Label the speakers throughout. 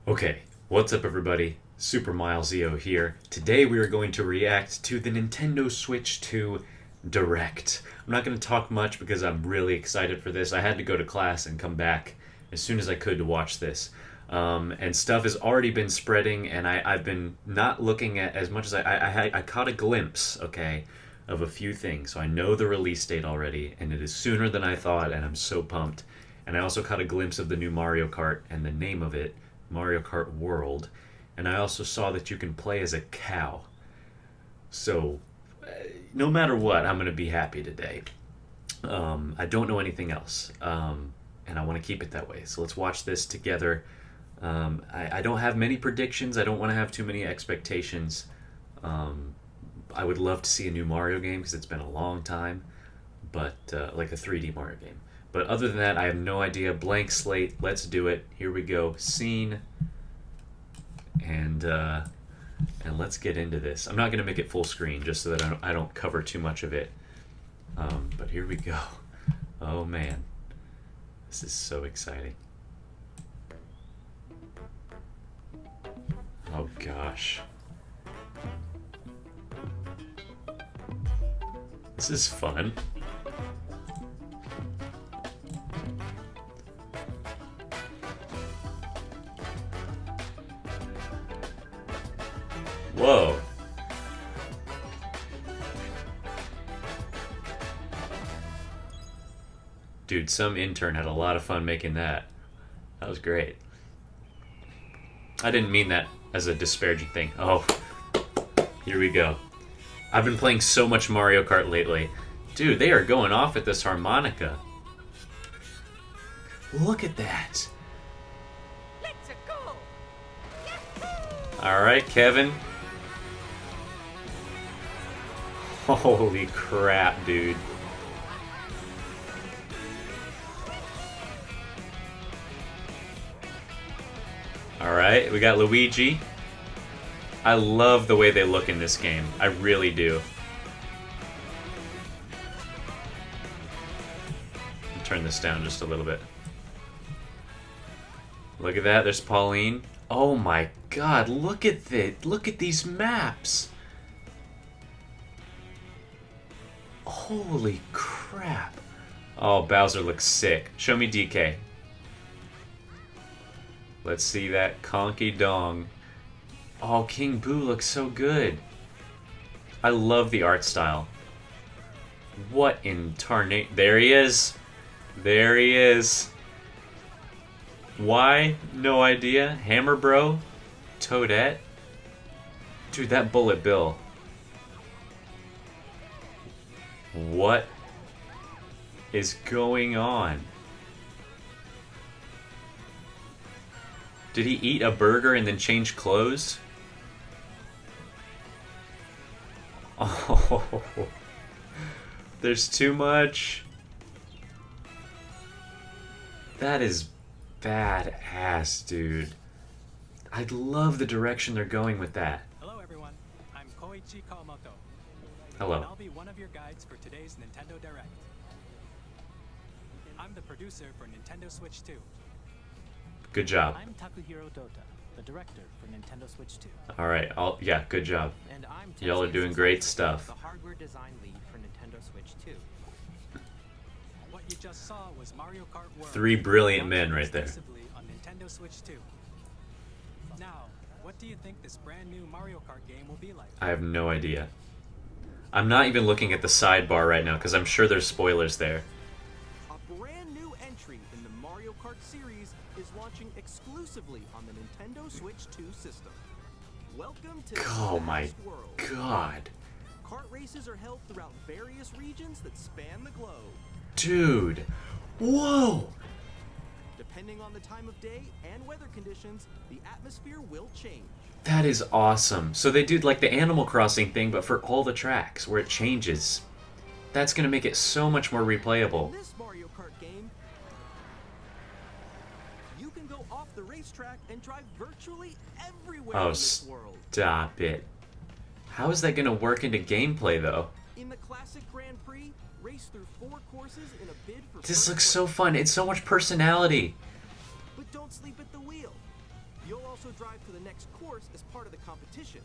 Speaker 1: Okay, what's up everybody? Super Milesio here. Today we are going to react to the Nintendo Switch 2 Direct. I'm not going to talk much because I'm really excited for this. I had to go to class and come back as soon as I could to watch this. And stuff has already been spreading, and I've been not looking at as much as I caught a glimpse, okay, of a few things. So I know the release date already, and it is sooner than I thought, and I'm so pumped. And I also caught a glimpse of the new Mario Kart and the name of it, Mario Kart World. And I also saw that you can play as a cow. So, no matter what, I'm going to be happy today. I don't know anything else. And I want to keep it that way. So let's watch this together. I don't have many predictions. I don't want to have too many expectations. I would love to see a new Mario game because it's been a long time. But, like a 3D Mario game. But other than that, I have no idea. Blank slate. Let's do it. Here we go. Scene. And let's get into this. I'm not going to make it full screen just so that I don't cover too much of it. But here we go. Oh, man. This is so exciting. Oh, gosh. This is fun. Whoa. Dude, some intern had a lot of fun making that. That was great. I didn't mean that as a disparaging thing. Oh, here we go. I've been playing so much Mario Kart lately. Dude, they are going off at this harmonica. Look at that.
Speaker 2: Let's go.
Speaker 1: All right, Kevin. Holy crap, dude. Alright, we got Luigi. I love the way they look in this game. I really do. Turn this down just a little bit. Look at that, there's Pauline. Oh my god, look at this. Look at these maps. Holy crap. Oh, Bowser looks sick. Show me DK. Let's see that conky dong. Oh, King Boo looks so good. I love the art style. What in tarnate? There he is. There he is. Why? No idea. Hammer Bro? Toadette? Dude, that Bullet Bill. What is going on? Did he eat a burger and then change clothes? Oh, there's too much. That is badass, dude. I love the direction they're going with that.
Speaker 3: Hello everyone, I'm Koichi Kawamoto.
Speaker 1: Hello.
Speaker 3: And I'll be one of your guides for today's Nintendo Direct. I'm the producer for Nintendo Switch 2.
Speaker 1: Good job.
Speaker 4: I'm Takuhiro Dota, the director for Nintendo Switch 2.
Speaker 1: Alright, yeah, good job.
Speaker 4: And I'm
Speaker 1: Y'all are
Speaker 4: Tetsuya
Speaker 1: doing great
Speaker 4: Sasaki,
Speaker 1: stuff.
Speaker 4: the hardware design lead for Nintendo Switch 2.
Speaker 3: What you just saw was Mario Kart World.
Speaker 1: Three brilliant men
Speaker 3: launching
Speaker 1: right there.
Speaker 3: exclusively on Nintendo Switch 2. Now, what do you think this brand new Mario Kart game will be like?
Speaker 1: I have no idea. I'm not even looking at the sidebar right now because I'm sure there's spoilers there.
Speaker 5: A brand new entry in the Mario Kart series is launching exclusively on the Nintendo Switch 2 system. Welcome to
Speaker 1: Oh
Speaker 5: the
Speaker 1: my
Speaker 5: vast world.
Speaker 1: god.
Speaker 5: Kart races are held throughout various regions that span the globe.
Speaker 1: Dude. Whoa.
Speaker 5: Depending on the time of day and weather conditions, the atmosphere will change.
Speaker 1: That is awesome. So they do like the Animal Crossing thing, but for all the tracks where it changes. That's going to make it so much more replayable.
Speaker 5: In this Mario Kart game, you can go off the racetrack and drive virtually everywhere
Speaker 1: Oh,
Speaker 5: in this world.
Speaker 1: stop it. How is that going to work into gameplay, though?
Speaker 5: In the classic Grand Prix, race through 4 courses in a bid for
Speaker 1: This
Speaker 5: first
Speaker 1: looks so
Speaker 5: place.
Speaker 1: fun. It's so much personality.
Speaker 5: But don't sleep at the wheel. You'll also drive to the next course as part of the competition.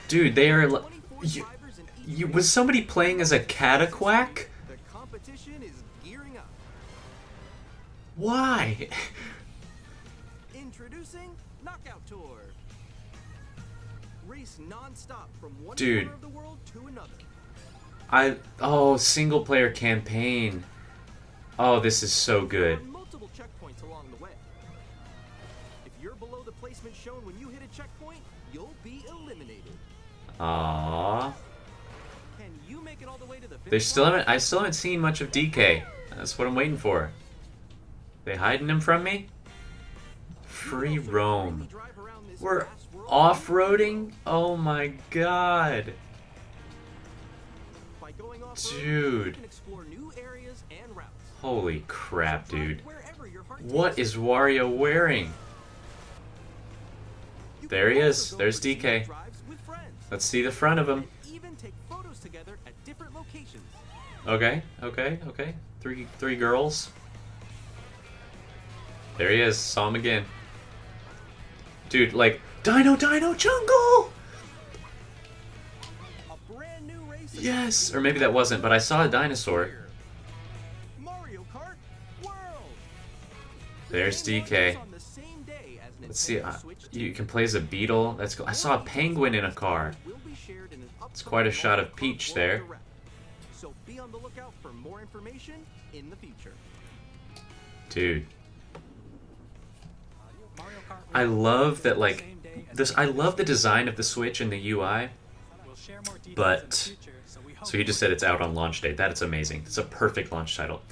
Speaker 1: Dude, they are.
Speaker 5: 24 drivers in each race.
Speaker 1: Was somebody playing as a cataquack?
Speaker 5: The competition is gearing up.
Speaker 1: Why?
Speaker 5: Introducing Knockout Tour. Race non-stop from one
Speaker 1: Dude.
Speaker 5: corner of the world to another.
Speaker 1: Single player campaign. Oh, this is so
Speaker 5: There
Speaker 1: good.
Speaker 5: are multiple checkpoints along the way. If you're below the placement shown when you hit a checkpoint, you'll be eliminated.
Speaker 1: Aww.
Speaker 5: Can you make it all the way to the
Speaker 1: They
Speaker 5: finish
Speaker 1: still
Speaker 5: line?
Speaker 1: haven't. I still haven't seen much of DK. That's what I'm waiting for. They hiding him from me? Free roam.
Speaker 5: Drive around this
Speaker 1: We're
Speaker 5: vast world
Speaker 1: off-roading? Oh my god.
Speaker 5: by going off-road,
Speaker 1: Dude.
Speaker 5: You can explore new areas and routes.
Speaker 1: Holy crap,
Speaker 5: So drive
Speaker 1: dude.
Speaker 5: wherever your heart
Speaker 1: What
Speaker 5: takes
Speaker 1: is Wario wearing?
Speaker 5: you.
Speaker 1: There he
Speaker 5: can
Speaker 1: is.
Speaker 5: also go
Speaker 1: There's
Speaker 5: for scenic
Speaker 1: DK.
Speaker 5: drives with friends,
Speaker 1: Let's see the front of him.
Speaker 5: and even take photos together at different locations.
Speaker 1: Okay. Three girls. There he is. Saw him again. Dude, like, Dino Jungle!
Speaker 5: A brand new race is
Speaker 1: Yes! Or maybe that wasn't, but I saw a dinosaur.
Speaker 5: here. Mario Kart World.
Speaker 1: There's
Speaker 5: The game
Speaker 1: DK.
Speaker 5: launches on the same day as
Speaker 1: Let's see.
Speaker 5: Nintendo Switch 2.
Speaker 1: You can play as a beetle. That's cool. I saw a penguin in a car.
Speaker 5: Will be shared in an
Speaker 1: It's quite a
Speaker 5: upcoming
Speaker 1: shot of
Speaker 5: Mario Kart
Speaker 1: Peach
Speaker 5: World
Speaker 1: there.
Speaker 5: Direct. So be on the lookout for more information in the future.
Speaker 1: Dude.
Speaker 3: Mario Kart
Speaker 1: I
Speaker 3: World
Speaker 1: love that,
Speaker 3: the
Speaker 1: like,
Speaker 3: same day as
Speaker 1: this. I love the design of the Switch and the UI.
Speaker 3: We'll share more details
Speaker 1: But-
Speaker 3: in the future, so we hope
Speaker 1: So he just said it's out on launch day. That's amazing. It's a perfect launch title.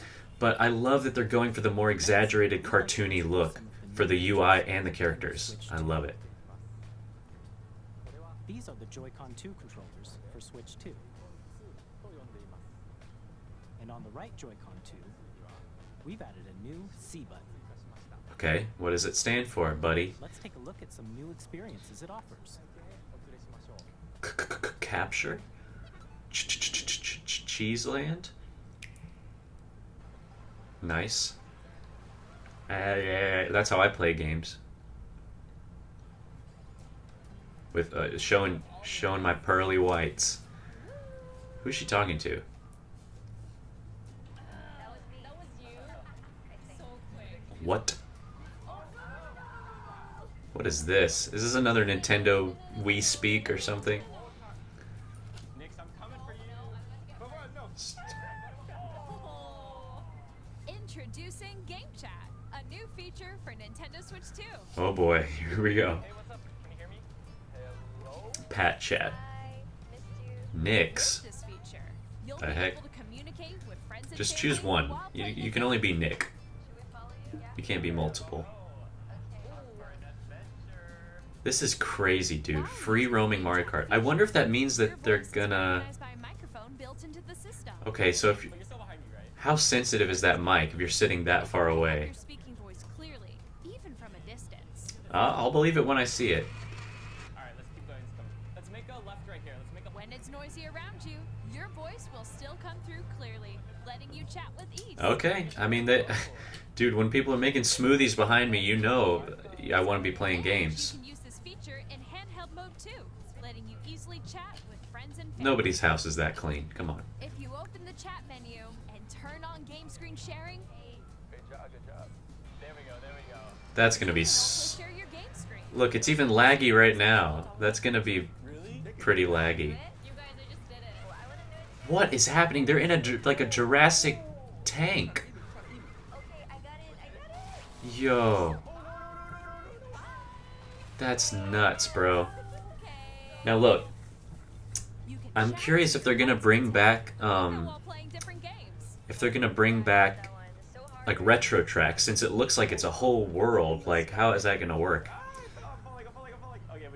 Speaker 1: But I love that they're going for the more exaggerated cartoony look for the UI and the characters. I love it.
Speaker 4: These are the Joy-Con 2 controllers for Switch 2. And on the right Joy-Con 2, we've added a new C button.
Speaker 1: Okay, what does it stand for, buddy?
Speaker 4: Let's take a look at some new experiences it offers.
Speaker 1: Capture? Cheeseland? Nice. Yeah, that's how I play games. With showing my pearly whites. Who's she talking to?
Speaker 2: That was you. So quick.
Speaker 1: What? What is this? Is this another Nintendo Wii Speak or something?
Speaker 2: Introducing Game Chat, a new feature for Nintendo Switch 2.
Speaker 1: Oh boy, here we go. Pat chat. Nix.
Speaker 2: With this feature, you'll
Speaker 1: The
Speaker 2: be
Speaker 1: heck?
Speaker 2: able to communicate with friends and
Speaker 1: Just
Speaker 2: family
Speaker 1: choose one.
Speaker 2: while
Speaker 1: You
Speaker 2: playing
Speaker 1: can only be Nick.
Speaker 2: Should we follow you? Yeah.
Speaker 1: You can't be multiple. This is crazy, dude. Free roaming Mario Kart. I wonder if that means
Speaker 2: Your
Speaker 1: that they're
Speaker 2: voice is
Speaker 1: gonna...
Speaker 2: recognized by a microphone built into the system.
Speaker 1: Okay, so if you... How sensitive is that mic if you're sitting that far away?
Speaker 2: Your speaking voice clearly, even from a distance.
Speaker 1: I'll believe it when I see it.
Speaker 6: Alright, let's keep going. Let's make a left right here. Let's make a
Speaker 2: When it's noisy around you, your voice will still come through clearly, letting you chat with ease.
Speaker 1: Okay, I mean, dude, when people are making smoothies behind me, you know I want to be playing games.
Speaker 2: You can use this feature in handheld mode too, letting you easily chat with friends and family.
Speaker 1: Nobody's house is that clean. Come on.
Speaker 2: If you open the chat menu and turn on game screen sharing,
Speaker 6: Good job. There we go.
Speaker 1: That's gonna be...
Speaker 2: also share your game screen.
Speaker 1: Look, it's even laggy right now. That's gonna be pretty laggy.
Speaker 2: You guys, I just did it.
Speaker 1: What is happening? They're in like a Jurassic tank.
Speaker 2: Okay, I got it.
Speaker 1: Yo. That's nuts, bro.
Speaker 2: Okay.
Speaker 1: Now look,
Speaker 2: You can
Speaker 1: I'm
Speaker 2: chat
Speaker 1: curious if they're gonna bring back,
Speaker 2: while playing different games.
Speaker 1: if they're gonna bring back, like, retro tracks, since it looks like it's a whole world. Like, how is that gonna work?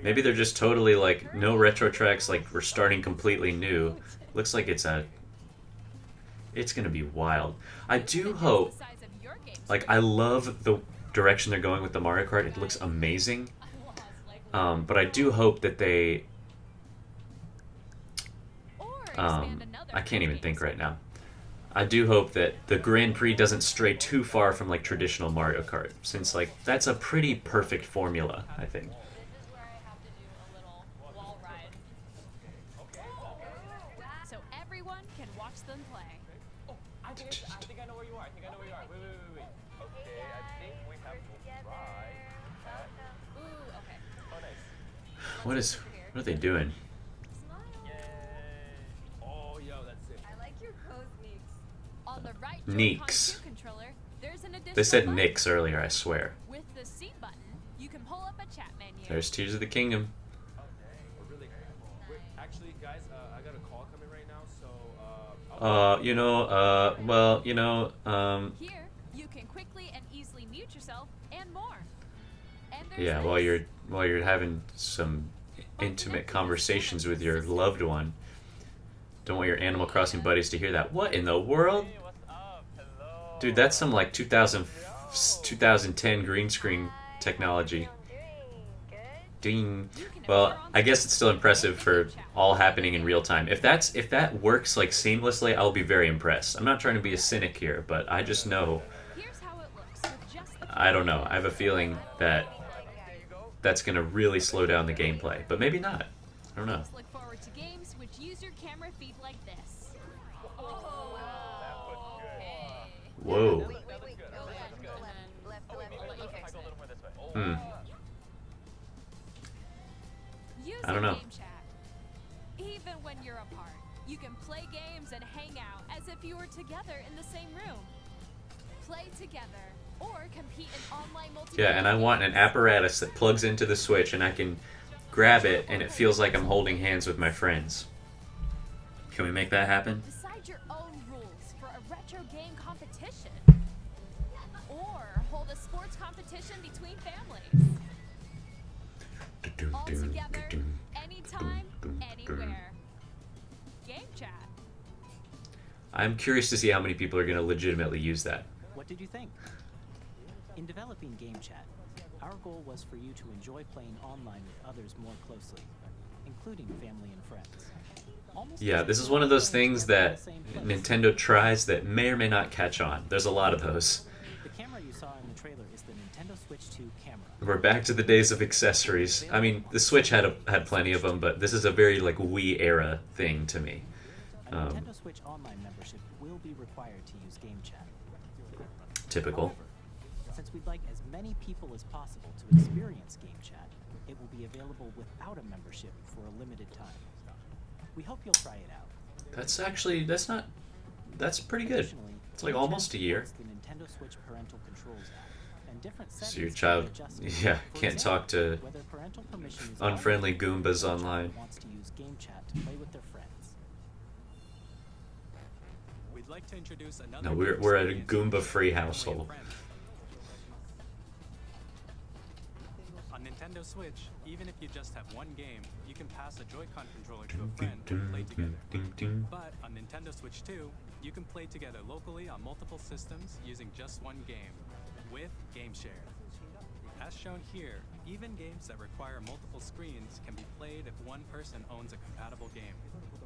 Speaker 1: Maybe they're just totally, like, no retro tracks, like, we're starting completely new. Looks like it's gonna be wild. I do hope,
Speaker 2: The size of your game
Speaker 1: like, I love the direction they're going with the Mario Kart. It looks amazing. But I do hope that they,
Speaker 2: or expand another
Speaker 1: I can't even
Speaker 2: game
Speaker 1: think right now. I do hope that the Grand Prix doesn't stray too far from like traditional Mario Kart, since like that's a pretty perfect formula, I think.
Speaker 2: This is where I have to do a little wall ride. So everyone can watch them play.
Speaker 6: Oh, I think I know where you are. I think I know where you are. Wait. Okay, I think we have to try.
Speaker 2: Ooh, okay.
Speaker 6: Oh, nice.
Speaker 1: What are they doing?
Speaker 6: Yay. Oh, yo, that's it.
Speaker 2: I like your pose, Neeks. On the right
Speaker 1: Neeks.
Speaker 2: Joy-Con 2 controller, there's an additional
Speaker 1: They said
Speaker 2: button.
Speaker 1: Nix earlier, I swear.
Speaker 2: With the C button, you can pull up a chat menu.
Speaker 1: There's Tears of the Kingdom.
Speaker 6: Oh, dang. We're really. Wait, actually, guys, I got a call coming right now, so, I'll
Speaker 2: Here, you can quickly and easily mute yourself and more. And there's
Speaker 1: yeah,
Speaker 2: this.
Speaker 1: while you're having some intimate conversations with your loved one. Don't want your Animal Crossing buddies to hear that. What in the world?
Speaker 6: Hey, what's up? Hello.
Speaker 1: Dude, that's some like 2010 green screen technology. Ding. Well, I guess it's still impressive for all happening in real time. If that works like seamlessly, I'll be very impressed. I'm not trying to be a cynic here, but I just know,
Speaker 2: Here's how it looks with just the
Speaker 1: I don't know. I have a feeling that that's going to really slow down the gameplay, but maybe not. I don't know.
Speaker 2: Let's look forward to games which use your camera feed like this. Oh, okay.
Speaker 1: Whoa.
Speaker 2: Wait, go left, and then left, I'll let you fix
Speaker 6: Go a
Speaker 2: it.
Speaker 6: little more this way. Oh,
Speaker 1: Hmm.
Speaker 2: Use
Speaker 1: I don't
Speaker 2: your
Speaker 1: know.
Speaker 2: game chat. Even when you're apart, you can play games and hang out as if you were together in the same room. Play together or compete in online multiplayer.
Speaker 1: Yeah, and I want an
Speaker 2: games.
Speaker 1: apparatus that plugs into the Switch and I can grab it and it feels like I'm holding hands with my friends. Can we make that happen?
Speaker 2: Decide your own rules for a retro game competition. Or hold a sports competition between families. All together, anytime, anywhere. Game chat.
Speaker 1: I'm curious to see how many people are going to legitimately use that.
Speaker 4: What did you think? In developing Game Chat, our goal was for you to enjoy playing online with others more closely, including family and friends. Almost
Speaker 1: Yeah,
Speaker 4: as
Speaker 1: this
Speaker 4: if
Speaker 1: is
Speaker 4: you're
Speaker 1: one of those
Speaker 4: playing
Speaker 1: things
Speaker 4: together in
Speaker 1: that
Speaker 4: the same place.
Speaker 1: Nintendo tries that may or may not catch on. There's a lot of those.
Speaker 4: The camera you saw in the trailer is the Nintendo Switch 2 camera.
Speaker 1: We're back to the days of accessories. I mean, the Switch had plenty of them, but this is a very like Wii era thing to me.
Speaker 4: A Nintendo Switch Online membership will be required to use Game Chat.
Speaker 1: Typical.
Speaker 4: However, since we'd like as many people as possible to experience Game Chat, it will be available without a membership for a limited time. We hope you'll try it out.
Speaker 1: That's pretty good.
Speaker 4: Additionally,
Speaker 1: It's like
Speaker 4: Game
Speaker 1: almost
Speaker 4: Chat
Speaker 1: a year.
Speaker 4: supports the Nintendo Switch Parental Controls app, and different
Speaker 1: So your
Speaker 4: settings can be
Speaker 1: child,
Speaker 4: adjusted.
Speaker 1: yeah,
Speaker 4: For
Speaker 1: can't
Speaker 4: example,
Speaker 1: talk to
Speaker 4: whether parental permission is
Speaker 1: unfriendly
Speaker 4: allowed or
Speaker 1: Goombas
Speaker 4: your child
Speaker 1: online.
Speaker 4: wants to use Game Chat to play with their friends.
Speaker 3: We'd like to introduce another
Speaker 1: No,
Speaker 3: new
Speaker 1: we're a
Speaker 3: experience
Speaker 1: Goomba-free
Speaker 3: for family and
Speaker 1: household.
Speaker 3: friends. On Nintendo Switch, even if you just have one game, you can pass a Joy-Con controller to a friend and play together. But on Nintendo Switch 2, you can play together locally on multiple systems using just one game, with GameShare. As shown here, even games that require multiple screens can be played if one person owns a compatible game.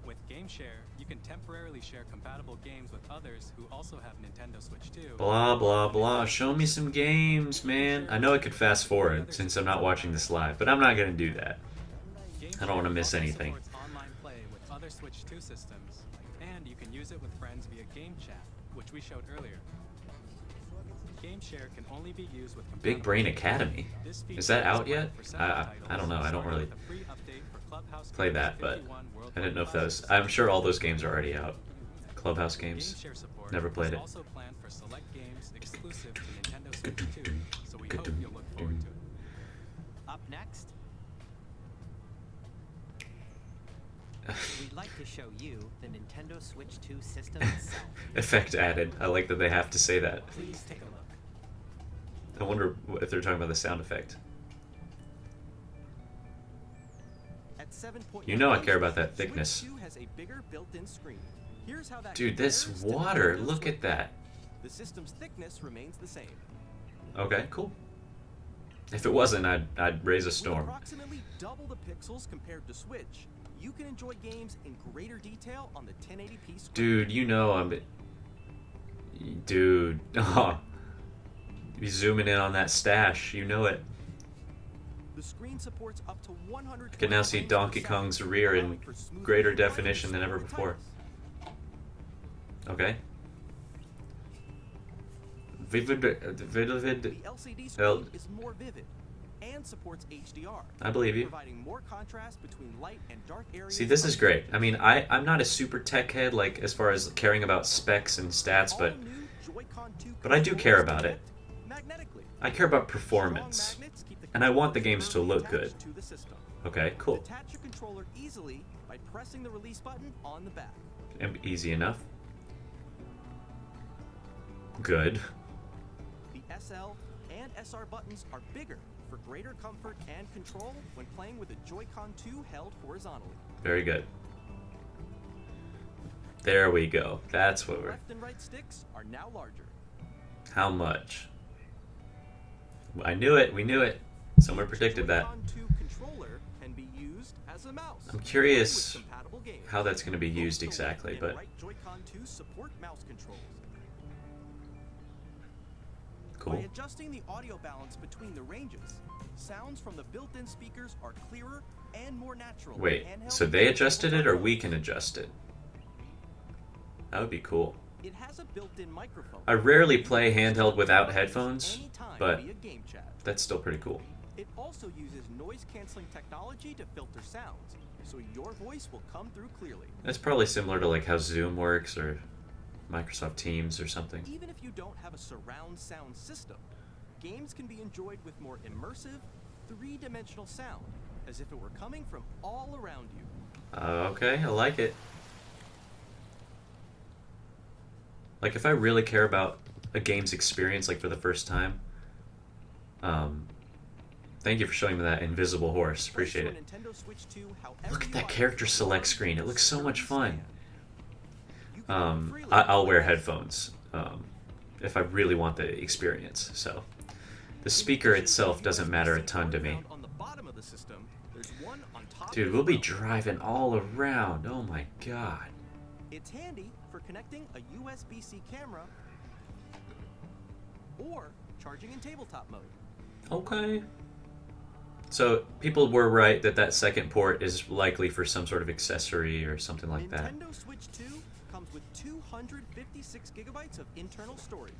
Speaker 3: With GameShare, you can temporarily share compatible games with others who also have Nintendo Switch 2.
Speaker 1: Blah blah blah. Show me some games, man. I know I could fast forward since I'm not watching this live, but I'm not gonna do that. I don't wanna miss
Speaker 3: also
Speaker 1: anything.
Speaker 3: supports online play with other Switch 2 systems, and you can use it with friends via Game Chat, which we showed earlier. GameShare can only be used with
Speaker 1: Big
Speaker 3: compatible
Speaker 1: Brain
Speaker 3: games.
Speaker 1: Academy.
Speaker 3: This
Speaker 1: Is that
Speaker 3: feature
Speaker 1: out
Speaker 3: is
Speaker 1: yet?
Speaker 3: planned for several
Speaker 1: I don't know. I don't
Speaker 3: starting
Speaker 1: really
Speaker 3: with a free update for Clubhouse
Speaker 1: play
Speaker 3: games
Speaker 1: that, but
Speaker 3: 51 World
Speaker 1: I didn't know if
Speaker 3: Cup
Speaker 1: those.
Speaker 3: classes.
Speaker 1: I'm sure all those games are already out. Clubhouse games.
Speaker 3: GameShare support
Speaker 1: Never played
Speaker 3: is
Speaker 1: it.
Speaker 3: also planned for select games exclusive to Nintendo Switch 2, so we hope you'll look forward to it.
Speaker 7: Up next, we'd like to show you the Nintendo Switch 2 system itself.
Speaker 1: Effect added. I like that they have to say that.
Speaker 3: Please take a look.
Speaker 1: I wonder if they're talking about the sound effect.
Speaker 5: At 7.9
Speaker 1: You know I care
Speaker 5: inches,
Speaker 1: about that
Speaker 5: Switch
Speaker 1: thickness.
Speaker 5: 2 has a bigger built-in screen. Here's how that
Speaker 1: Dude, this
Speaker 5: compares to
Speaker 1: water.
Speaker 5: Nintendo
Speaker 1: Look
Speaker 5: Switch.
Speaker 1: at that.
Speaker 5: The system's thickness remains the same.
Speaker 1: Okay, cool. If it wasn't, I'd raise a
Speaker 5: With
Speaker 1: storm.
Speaker 5: approximately double the pixels compared to Switch, you can enjoy games in greater detail on the 1080p screen.
Speaker 1: Dude, you know Dude. Oh. You zooming in on that stash. You know it.
Speaker 5: The screen supports up to 100.
Speaker 1: You can now see Donkey Kong's rear in greater definition than ever before. Okay.
Speaker 5: The LCD screen is more vivid and supports HDR.
Speaker 1: I believe you.
Speaker 5: Providing more contrast between light and dark areas.
Speaker 1: See, this is great. I mean, I'm not a super tech head, like, as far as caring about specs and stats, but I do care about it. I care about performance. And I want the games to look good. Okay, cool.
Speaker 5: Detach your controller easily by pressing the release button on the back.
Speaker 1: Easy enough. Good.
Speaker 5: The SL and SR buttons are bigger for greater comfort and control when playing with a Joy-Con 2 held horizontally.
Speaker 1: Very good. There we go. That's what we're...
Speaker 5: Left and right sticks are now larger.
Speaker 1: How much? I knew it. We knew it. Someone predicted that.
Speaker 5: Joy-Con 2 controller can be used as a mouse.
Speaker 1: I'm curious
Speaker 5: With compatible games.
Speaker 1: how that's going to be used exactly,
Speaker 5: Both the
Speaker 1: but...
Speaker 5: left and right Joy-Con 2 support mouse controls.
Speaker 1: Cool.
Speaker 5: By adjusting the audio balance between the ranges, sounds from the built-in speakers are clearer and more natural.
Speaker 1: Wait,
Speaker 5: Handheld
Speaker 1: so they
Speaker 5: and
Speaker 1: adjusted
Speaker 5: mobile
Speaker 1: it or
Speaker 5: phones.
Speaker 1: we can adjust it? That would be cool.
Speaker 5: It has a built-in microphone.
Speaker 1: I rarely play handheld without headphones,
Speaker 5: Anytime
Speaker 1: but
Speaker 5: via game chat.
Speaker 1: that's still pretty cool.
Speaker 5: It also uses noise-canceling technology to filter sounds, so your voice will come through clearly.
Speaker 1: That's probably similar to like how Zoom works or Microsoft Teams or something.
Speaker 5: Even if you don't have a surround sound system, games can be enjoyed with more immersive, three-dimensional sound, as if it were coming from all around you.
Speaker 1: Okay, I like it. Like if I really care about a game's experience, like for the first time, thank you for showing me that invisible horse. Appreciate it.
Speaker 5: Nintendo Switch 2 however
Speaker 1: Look at
Speaker 5: you
Speaker 1: that
Speaker 5: like.
Speaker 1: character select screen. It looks so much fun.
Speaker 5: You can freely
Speaker 1: I'll wear
Speaker 5: play
Speaker 1: headphones if I really want the experience. So the speaker itself doesn't matter a ton to me.
Speaker 5: On the bottom of the system, there's one on top
Speaker 1: Dude,
Speaker 5: as
Speaker 1: we'll be
Speaker 5: well.
Speaker 1: driving all around. Oh my god.
Speaker 5: It's handy for connecting a USB-C camera or charging in tabletop mode.
Speaker 1: Okay. So people were right that that second port is likely for some sort of accessory or something like that.
Speaker 5: Nintendo Switch 2 comes with 256 gigabytes of internal storage,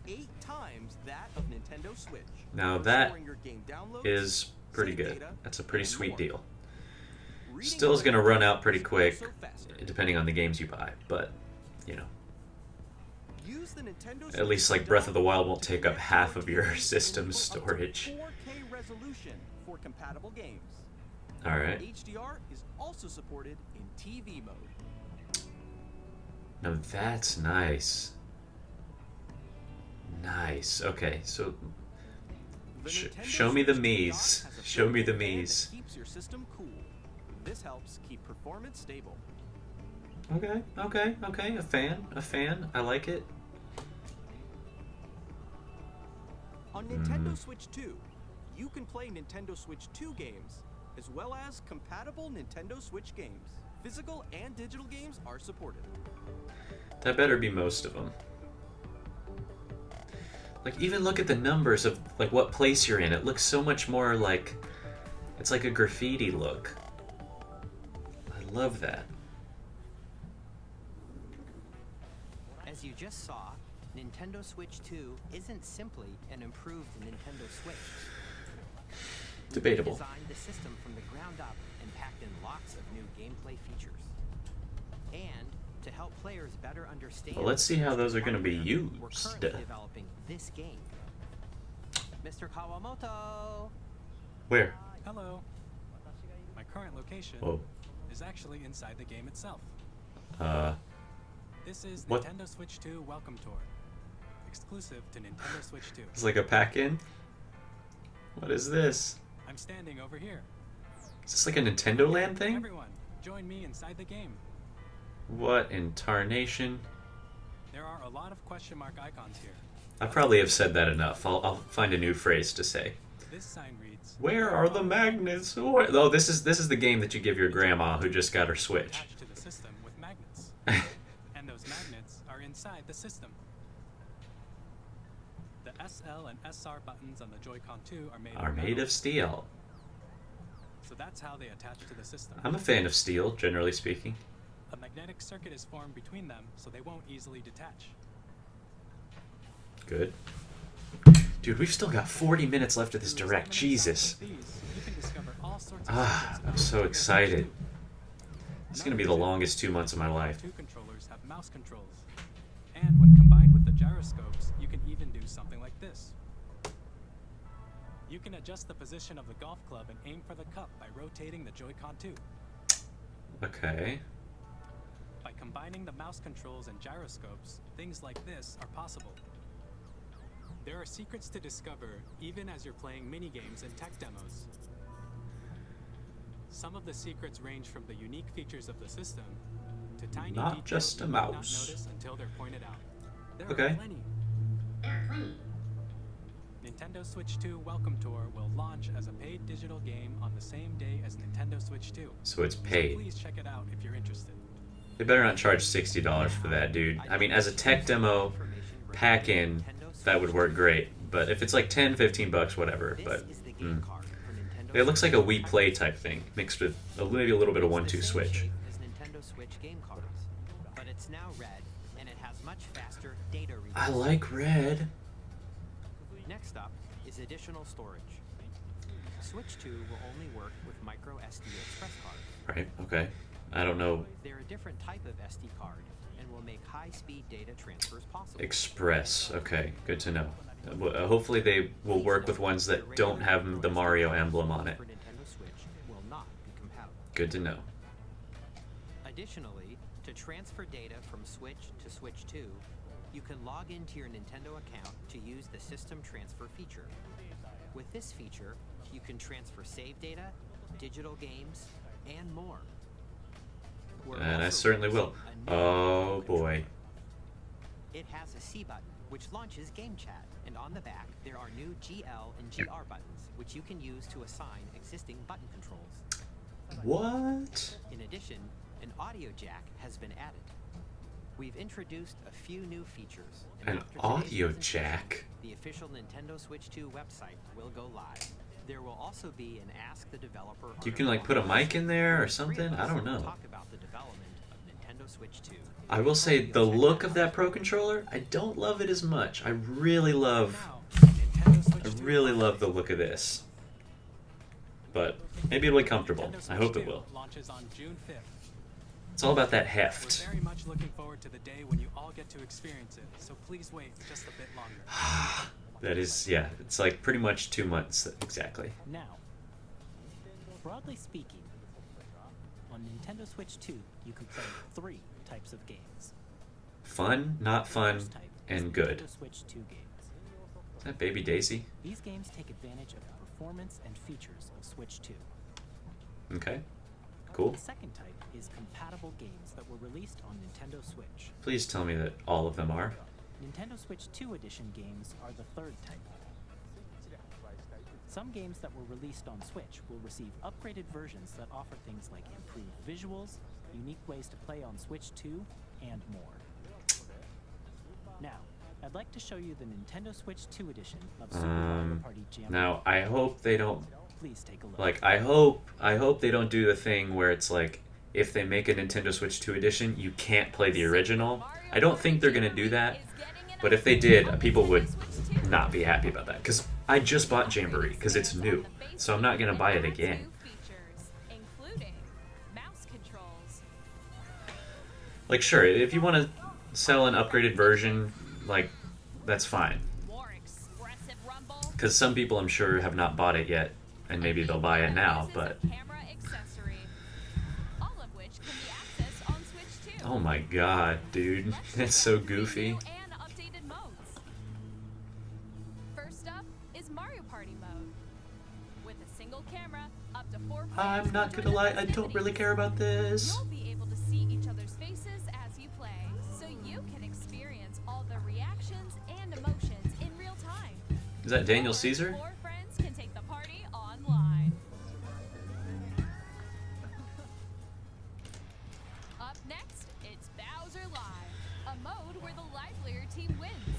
Speaker 5: 8 times that of Nintendo Switch.
Speaker 1: Now that
Speaker 5: Storing your game downloads,
Speaker 1: is pretty
Speaker 5: save
Speaker 1: good.
Speaker 5: data,
Speaker 1: That's a pretty
Speaker 5: and
Speaker 1: sweet
Speaker 5: more.
Speaker 1: deal.
Speaker 5: Reading
Speaker 1: Still is going to run out pretty
Speaker 5: is
Speaker 1: quick,
Speaker 5: also faster.
Speaker 1: depending on the games you buy, but, you know.
Speaker 5: Use the Nintendo
Speaker 1: At
Speaker 5: Switch
Speaker 1: least, like,
Speaker 5: to
Speaker 1: Breath of the Wild
Speaker 5: download
Speaker 1: won't take
Speaker 5: to
Speaker 1: up
Speaker 5: connect
Speaker 1: half
Speaker 5: your
Speaker 1: of your
Speaker 5: TV
Speaker 1: system's
Speaker 5: for up to
Speaker 1: storage.
Speaker 5: 4K resolution for compatible games.
Speaker 1: Alright.
Speaker 5: HDR is also supported in TV mode.
Speaker 1: Now that's nice. Nice. Okay, so
Speaker 5: The Nintendo
Speaker 1: show me the
Speaker 5: Switch 2
Speaker 1: Mii's.
Speaker 5: dock has a
Speaker 1: Show me the
Speaker 5: built-in fan that
Speaker 1: Mii's.
Speaker 5: Keeps your system cool. This helps keep performance stable.
Speaker 1: Okay, okay, okay. A fan. I like it.
Speaker 5: On Nintendo Switch 2, you can play Nintendo Switch 2 games, as well as compatible Nintendo Switch games. Physical and digital games are supported.
Speaker 1: That better be most of them. Like, even look at the numbers of, like, what place you're in. It looks so much more like... It's like a graffiti look. I love that.
Speaker 7: As you just saw, Nintendo Switch 2 isn't simply an improved Nintendo Switch.
Speaker 1: Debatable.
Speaker 7: We designed the system from the ground up and packed in lots of new gameplay features. And to help players better understand...
Speaker 1: Well, let's see how those are going to be
Speaker 7: We're
Speaker 1: used.
Speaker 7: currently developing this game. Mr. Kawamoto!
Speaker 1: Where?
Speaker 3: Hello. My current location
Speaker 1: Whoa.
Speaker 3: is actually inside the game itself. This is
Speaker 1: What?
Speaker 3: Nintendo Switch 2 Welcome Tour, exclusive to Nintendo Switch 2.
Speaker 1: It's like a pack-in? What is this?
Speaker 3: I'm standing over here.
Speaker 1: Is this like a Nintendo Land thing?
Speaker 3: Everyone, join me inside the game.
Speaker 1: What in tarnation?
Speaker 3: There are a lot of question mark icons here.
Speaker 1: I probably have said that enough. I'll find a new phrase to say.
Speaker 3: This sign reads,
Speaker 1: Where are the magnets? Oh, this is the game that you give your grandma who just got her Switch.
Speaker 3: attached to the system with magnets. And those magnets are inside the system. The SL and SR buttons on the Joy-Con 2
Speaker 1: Are made
Speaker 3: metal,
Speaker 1: of steel.
Speaker 3: so that's how they attach to the system.
Speaker 1: I'm a fan of steel, generally speaking.
Speaker 3: A magnetic circuit is formed between them, so they won't easily detach.
Speaker 1: Good. Dude, we've still got 40 minutes left of this
Speaker 3: Through
Speaker 1: direct.
Speaker 3: examining
Speaker 1: Jesus.
Speaker 3: sounds like these, you can discover all sorts of
Speaker 1: Ah,
Speaker 3: secrets
Speaker 1: I'm
Speaker 3: about
Speaker 1: so
Speaker 3: Nintendo
Speaker 1: excited.
Speaker 3: Switch 2.
Speaker 1: This is going to be the longest 2 months of my life.
Speaker 3: 2 controllers have mouse controls. And when combined with the gyroscopes, you can even do something like this. You can adjust the position of the golf club and aim for the cup by rotating the Joy-Con 2.
Speaker 1: Okay.
Speaker 3: By combining the mouse controls and gyroscopes, things like this are possible. There are secrets to discover even as you're playing mini-games and tech demos. Some of the secrets range from the unique features of the system to tiny
Speaker 1: Not
Speaker 3: details
Speaker 1: just a
Speaker 3: you might not
Speaker 1: mouse.
Speaker 3: notice until they're pointed out. There
Speaker 1: Okay.
Speaker 3: are plenty. Nintendo Switch 2 Welcome Tour will launch as a paid digital game on the same day as Nintendo Switch 2.
Speaker 1: So it's
Speaker 3: So
Speaker 1: paid.
Speaker 3: please check it out if you're interested.
Speaker 1: They better not charge $60 for that, dude. I mean, as a tech demo pack-in, that would work great. But if it's like 10, 15 bucks, whatever. But it looks like a Wii Play type thing, mixed with maybe a little bit of 1-2 Switch.
Speaker 7: Nintendo Switch game cards, but it's now red and it has much faster data reading.
Speaker 1: I like red.
Speaker 7: Next up is additional storage. Switch 2 will only work with micro SD express cards.
Speaker 1: Right, okay. I don't know.
Speaker 7: They're a different type of SD card and will make high-speed data transfers possible.
Speaker 1: Express. Okay, good to know. Hopefully they will work with ones that don't have the Mario emblem on it.
Speaker 7: For Nintendo Switch will not be compatible.
Speaker 1: Good to know.
Speaker 7: Additionally, to transfer data from Switch to Switch 2, you can log into your Nintendo account to use the System Transfer feature. With this feature, you can transfer save data, digital games, and more. We're
Speaker 1: And I
Speaker 7: also
Speaker 1: certainly will.
Speaker 7: releasing a new
Speaker 1: Oh
Speaker 7: remote
Speaker 1: boy.
Speaker 7: control. It has a C button, which launches Game Chat, and on the back there are new GL and GR buttons, which you can use to assign existing button controls.
Speaker 1: What?
Speaker 7: In addition, an audio jack has been added. We've introduced a few new features. and
Speaker 1: An
Speaker 7: after today's
Speaker 1: audio
Speaker 7: presentation,
Speaker 1: jack?
Speaker 7: The official Nintendo Switch 2 website will go live. There will also be an Ask the Developer.
Speaker 1: You can like put a mic in there or something? I don't know.
Speaker 7: Talk about the development of Nintendo Switch 2.
Speaker 1: I will say the look of that Pro Controller, I don't love it as much. I really love
Speaker 3: Now, Nintendo Switch 2
Speaker 1: the look of this. But maybe it'll be comfortable.
Speaker 3: Nintendo
Speaker 1: I
Speaker 3: Switch
Speaker 1: hope it
Speaker 3: 2
Speaker 1: will.
Speaker 3: launches on June 5th.
Speaker 1: It's all about that
Speaker 3: We're
Speaker 1: heft.
Speaker 3: very much looking forward to the day when you all get to experience it, so please wait just a bit longer.
Speaker 1: That is, yeah, it's like pretty much 2 months exactly.
Speaker 4: Now, broadly speaking, on Nintendo Switch 2, you can play 3 types of games.
Speaker 1: Fun, not fun,
Speaker 4: First type is
Speaker 1: and good.
Speaker 4: Nintendo Switch 2 games.
Speaker 1: Is that Baby Daisy?
Speaker 4: These games take advantage of the performance and features of Switch 2.
Speaker 1: Okay, cool.
Speaker 4: The second type is compatible games that were released on Nintendo Switch.
Speaker 1: Please tell me that all of them are.
Speaker 4: Nintendo Switch 2 edition games are the third type. Some games that were released on Switch will receive upgraded versions that offer things like improved visuals, unique ways to play on Switch 2, and more. Now, I'd like to show you the Nintendo Switch 2 edition of Super Mario Party Jam.
Speaker 1: Now, I hope they don't,
Speaker 4: Please take a look.
Speaker 1: like, I hope they don't do the thing where it's like, if they make a Nintendo Switch 2 edition, you can't play the original. I don't think they're gonna do that, but if they did, people would not be happy about that. Because I just bought Jamboree, because it's new, so I'm not gonna buy it again.
Speaker 2: Including mouse controls.
Speaker 1: Like, sure, if you want to sell an upgraded version, like, that's fine.
Speaker 2: More expressive rumble.
Speaker 1: Because some people, I'm sure, have not bought it yet, and maybe they'll buy it now,
Speaker 2: Pieces
Speaker 1: but...
Speaker 2: of camera accessory, all of which can be accessed on Switch 2.
Speaker 1: Oh my god, dude. That's so goofy.
Speaker 2: New and updated modes. First up is Mario Party mode. With a single camera, up to 4 players
Speaker 1: I'm not
Speaker 2: will
Speaker 1: gonna
Speaker 2: join
Speaker 1: lie,
Speaker 2: the
Speaker 1: I don't really
Speaker 2: festivities.
Speaker 1: care about this.
Speaker 2: You'll be able to see each other's faces as you play, so you can experience all the reactions and emotions in real time.
Speaker 1: Is that Daniel
Speaker 2: Or
Speaker 1: Caesar?
Speaker 2: 4 friends can take the party online. Up next, it's Bowser Live, a mode where the livelier team wins.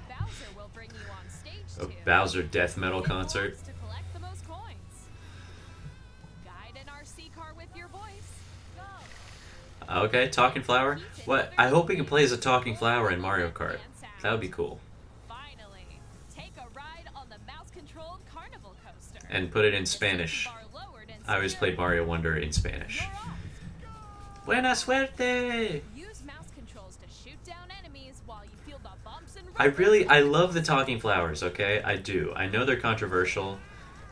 Speaker 2: Bowser will bring
Speaker 1: Bowser death metal
Speaker 2: Hit
Speaker 1: concert.
Speaker 2: walls to collect the most coins. Guide an RC car with your voice. Go.
Speaker 1: Okay, talking flower. What? I hope we can play as a talking flower in Mario Kart. That would be cool.
Speaker 2: Finally, take a ride on the mouse-controlled carnival coaster.
Speaker 1: And put it in
Speaker 2: The
Speaker 1: Spanish.
Speaker 2: safety bar lowered and
Speaker 1: I always
Speaker 2: secure.
Speaker 1: played Mario Wonder in Spanish.
Speaker 2: You're off.
Speaker 1: Buena suerte!
Speaker 2: Use mouse controls to shoot down enemies while you feel the bumps and
Speaker 1: I love the talking flowers, okay? I do. I know they're controversial.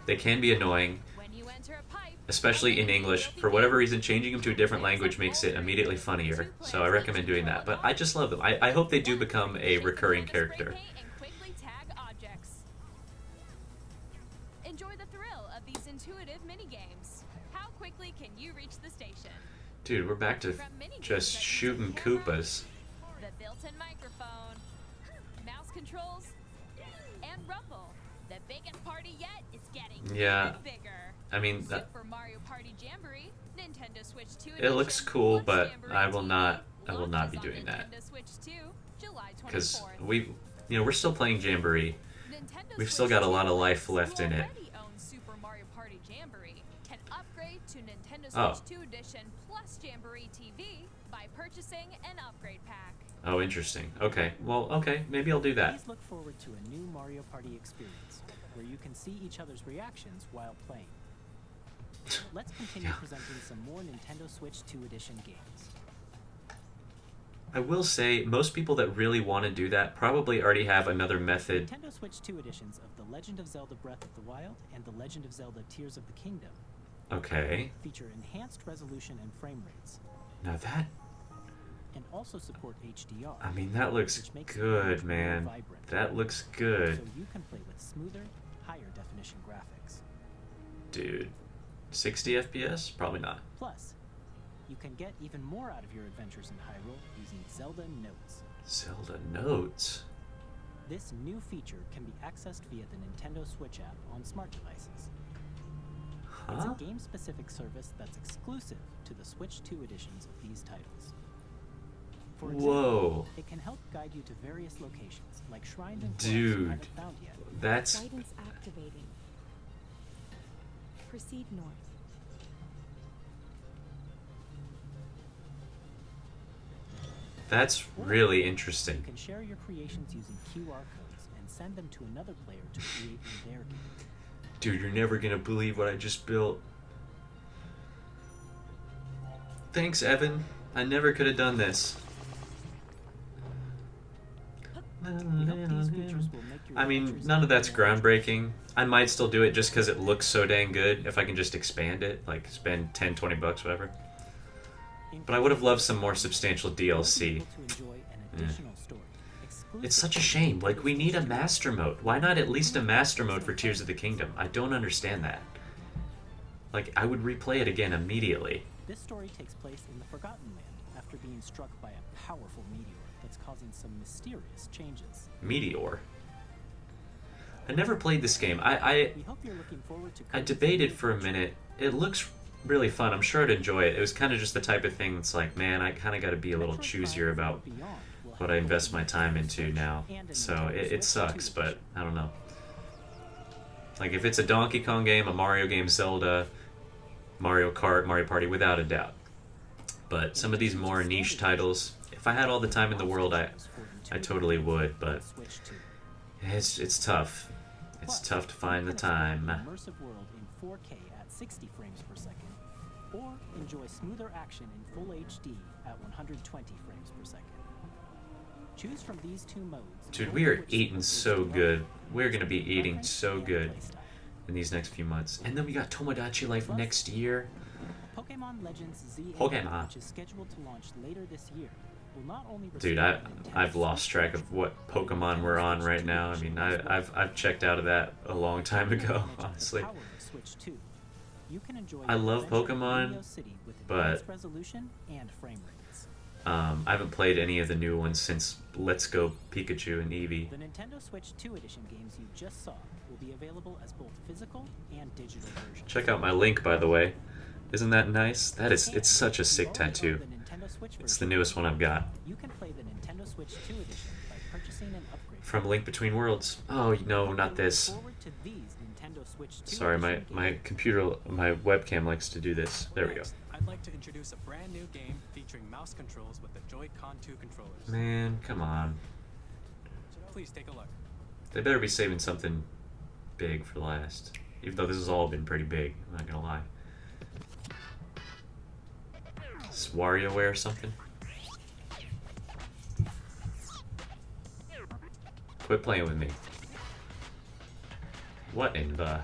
Speaker 1: They can be annoying,
Speaker 2: When you enter a pipe,
Speaker 1: especially in English. For whatever reason, changing them to a different language makes it immediately funnier. So I recommend doing that. But I just love them. I hope they do become a recurring character.
Speaker 2: and quickly tag objects. Enjoy the thrill of these intuitive mini games. How quickly can you reach the station?
Speaker 1: Dude, we're back to just shooting Koopas.
Speaker 2: The built-in microphone, mouse controls, and rumble. The biggest party yet is getting
Speaker 1: Yeah.
Speaker 2: even bigger.
Speaker 1: I mean,
Speaker 2: Super Mario Party Jamboree, Nintendo Switch 2
Speaker 1: it looks
Speaker 2: edition,
Speaker 1: cool,
Speaker 2: plus
Speaker 1: but
Speaker 2: Jamboree
Speaker 1: I will
Speaker 2: TV,
Speaker 1: not be
Speaker 2: launches on
Speaker 1: doing that.
Speaker 2: Nintendo Switch 2, July
Speaker 1: Because
Speaker 2: 24th.
Speaker 1: we're still playing Jamboree.
Speaker 2: Nintendo
Speaker 1: We've still
Speaker 2: Switch
Speaker 1: got a lot of
Speaker 2: 2
Speaker 1: life
Speaker 2: players
Speaker 1: left
Speaker 2: who
Speaker 1: in it.
Speaker 2: already own Super Mario Party Jamboree can upgrade to Nintendo Switch
Speaker 1: Oh.
Speaker 2: 2 edition plus Jamboree TV by purchasing an upgrade pack.
Speaker 1: Oh, interesting. Okay. Well, okay. Maybe I'll do that.
Speaker 4: Please look forward to a new Mario Party experience, where you can see each other's reactions while playing. Let's continue
Speaker 1: Yeah.
Speaker 4: presenting some more Nintendo Switch 2 Edition games.
Speaker 1: I will say, most people that really want to do that probably already have another method.
Speaker 4: Nintendo Switch 2 editions of The Legend of Zelda Breath of the Wild and The Legend of Zelda Tears of the Kingdom
Speaker 1: Okay.
Speaker 4: feature enhanced resolution and frame rates,
Speaker 1: Now that,
Speaker 4: and also support HDR.
Speaker 1: I mean, that looks
Speaker 4: which makes the
Speaker 1: good,
Speaker 4: games more
Speaker 1: man.
Speaker 4: vibrant.
Speaker 1: That looks
Speaker 4: So
Speaker 1: good.
Speaker 4: you can play with smoother, higher definition graphics.
Speaker 1: Dude. 60 FPS? Probably not.
Speaker 4: Plus, you can get even more out of your adventures in Hyrule using Zelda Notes.
Speaker 1: Zelda Notes?
Speaker 4: This new feature can be accessed via the Nintendo Switch app on smart devices. It's
Speaker 1: Huh?
Speaker 4: a game-specific service that's exclusive to the Switch 2 editions of these titles. For example,
Speaker 1: Whoa.
Speaker 4: it can help guide you to various locations, like shrines and forests you
Speaker 1: Dude.
Speaker 4: haven't found yet.
Speaker 1: That's
Speaker 8: Guidance activating. Proceed north.
Speaker 1: that's really
Speaker 4: You
Speaker 1: interesting.
Speaker 4: can share your creations using QR codes and send them to another player to create in their game.
Speaker 1: Dude, you're never gonna believe what I just built. Thanks, Evan. I never could have done this.
Speaker 4: We hope these features will make your
Speaker 1: I mean,
Speaker 4: adventures
Speaker 1: none of that's
Speaker 4: even more
Speaker 1: groundbreaking. I might still do it just because it looks so dang good. If I can just expand it, like spend 10, 20 bucks, whatever.
Speaker 4: interesting.
Speaker 1: But I would have loved some more substantial
Speaker 4: You'll be
Speaker 1: DLC.
Speaker 4: able to enjoy an additional story, exclusive
Speaker 1: It's such a
Speaker 4: to
Speaker 1: shame.
Speaker 4: Nintendo
Speaker 1: Like, we need a
Speaker 4: Switch 2.
Speaker 1: master mode. Why not at least a master mode for Tears of the Kingdom? I don't understand that. Like, I would replay it again immediately.
Speaker 4: This story takes place in the Forgotten Land after being struck by a powerful meteor that's causing some mysterious changes.
Speaker 1: Meteor. I never played this game.
Speaker 4: We hope you're looking forward to
Speaker 1: I debated for a minute. It looks really fun. I'm sure I'd enjoy it. It was kind of just the type of thing that's like, man, I kind of got to be a little choosier about what I invest my time into now. So it sucks, but I don't know. Like, if it's a Donkey Kong game, a Mario game, Zelda, Mario Kart, Mario Party, without a doubt. But some of these more niche titles, if I had all the time in the world, I totally would, but it's tough. It's tough to find the time.
Speaker 4: Immersive world in 4K at 60 frames per second, or enjoy smoother action in full HD at 120 frames per second. Choose from these two modes.
Speaker 1: Dude, we are eating so good. We're gonna be eating so good in these next few months. And then we got Tomodachi Life next year.
Speaker 4: Pokemon Legends Z,
Speaker 1: Pokemon.
Speaker 4: which is scheduled to launch later this year, will not only
Speaker 1: Dude,
Speaker 4: receive a
Speaker 1: I've
Speaker 4: Nintendo
Speaker 1: lost
Speaker 4: Switch
Speaker 1: track
Speaker 4: version,
Speaker 1: of what
Speaker 4: but
Speaker 1: Pokemon
Speaker 4: Nintendo
Speaker 1: we're on
Speaker 4: Switch
Speaker 1: right
Speaker 4: 2
Speaker 1: now. I
Speaker 4: version
Speaker 1: mean,
Speaker 4: as well.
Speaker 1: I've checked out of that a long time ago,
Speaker 4: Taking advantage of the
Speaker 1: honestly.
Speaker 4: power of Switch 2, you can enjoy
Speaker 1: I
Speaker 4: your
Speaker 1: love
Speaker 4: adventure in
Speaker 1: Pokemon,
Speaker 4: Milesio City with
Speaker 1: but
Speaker 4: advanced resolution and frame rates.
Speaker 1: I haven't played any of the new ones since Let's Go Pikachu and Eevee.
Speaker 4: The Nintendo Switch 2 edition games you just saw will be available as both physical and digital versions.
Speaker 1: Check out my link, by the way. Isn't that nice? It's
Speaker 4: And
Speaker 1: such a
Speaker 4: if you
Speaker 1: sick
Speaker 4: already own
Speaker 1: tattoo.
Speaker 4: the Nintendo Switch
Speaker 1: It's the
Speaker 4: version,
Speaker 1: newest one I've got.
Speaker 4: You can play the Nintendo Switch 2 edition by purchasing seen an upgrade.
Speaker 1: From Link Between Worlds. Oh no, not this.
Speaker 4: Forward to these Nintendo Switch 2
Speaker 1: Sorry,
Speaker 4: edition
Speaker 1: my
Speaker 4: games.
Speaker 1: computer, my webcam likes to do this. There we go.
Speaker 3: Next, I'd like to introduce a brand new game featuring mouse controls with the Joy-Con 2 controllers.
Speaker 1: Man, come on.
Speaker 3: Please take a look.
Speaker 1: They better be saving something big for last. Even though this has all been pretty big, I'm not gonna lie. Is WarioWare or something? Quit playing with me. What in the...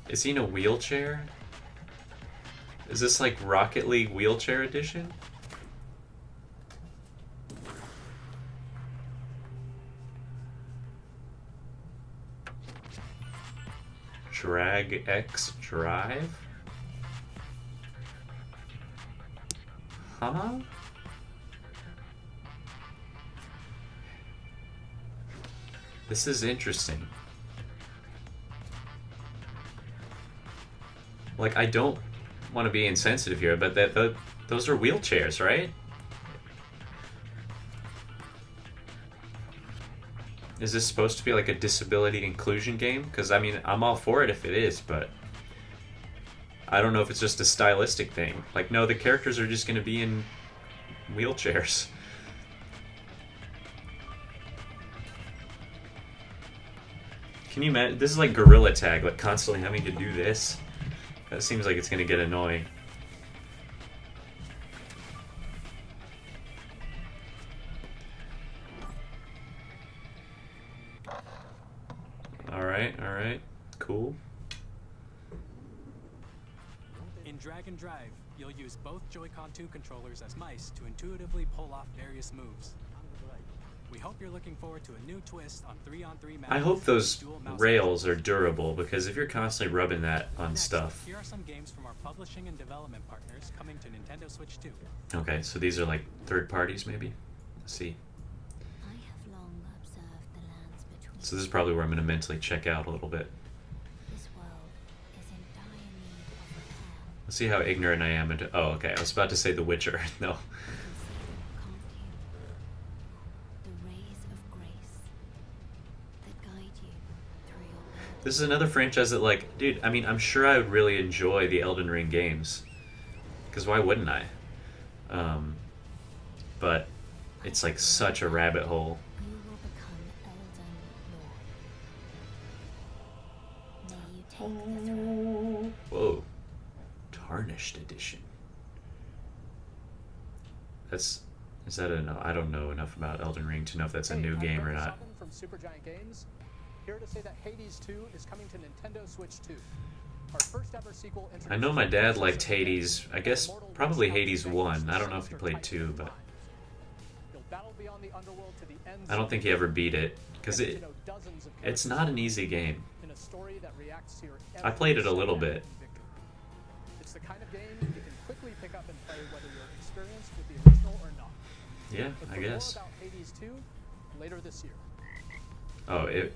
Speaker 1: Is he in a wheelchair? Is this like Rocket League Wheelchair Edition? Drag X Drive? Huh? This is interesting. Like, I don't want to be insensitive here, but those are wheelchairs, right? Is this supposed to be like a disability inclusion game? Because, I mean, I'm all for it if it is, but I don't know if it's just a stylistic thing. Like, no, the characters are just going to be in wheelchairs. Can you imagine? This is like Gorilla Tag, like constantly having to do this. That seems like it's going to get annoying. Alright, cool.
Speaker 3: In Drag and Drive, you'll use both Joy-Con 2 controllers as mice to intuitively pull off various moves. We hope you're looking forward to a new twist on 3-on-3 matches.
Speaker 1: I hope those
Speaker 3: with dual mouse
Speaker 1: rails are durable, because if you're constantly rubbing that on
Speaker 3: Next,
Speaker 1: stuff...
Speaker 3: here are some games from our publishing and development partners coming to Nintendo Switch 2.
Speaker 1: Okay, so these are like third parties, maybe? Let's see.
Speaker 8: I have long observed the lands between.
Speaker 1: So this is probably where I'm going to mentally check out a little bit.
Speaker 8: This world is in dire need of repair.
Speaker 1: Let's see how ignorant I am. Oh, okay, I was about to say The Witcher. No.
Speaker 8: The rays of grace that guide you through your path.
Speaker 1: This is another franchise that, like, dude, I mean, I'm sure I would really enjoy the Elden Ring games. Because why wouldn't I? But it's like such a rabbit hole.
Speaker 8: You will become Elden Lord. May you take the throne.
Speaker 1: Whoa. Tarnished Edition. Is that a no? I don't know enough about Elden Ring to know if that's a new game or not.
Speaker 9: From Supergiant Games, here to say that Hades 2 is coming to Nintendo Switch 2. Our first ever sequel
Speaker 1: I know my dad liked Hades. I guess probably Hades 1. I don't know if he played 2, but I don't think he ever beat it. Because it's not an easy game. I played it a little bit.
Speaker 9: It's the kind of game you can quickly pick up and play whether you're experienced with the original or not.
Speaker 1: Yeah,
Speaker 9: Look
Speaker 1: I
Speaker 9: for
Speaker 1: guess.
Speaker 9: more about Hades 2 later this year.
Speaker 1: Oh, I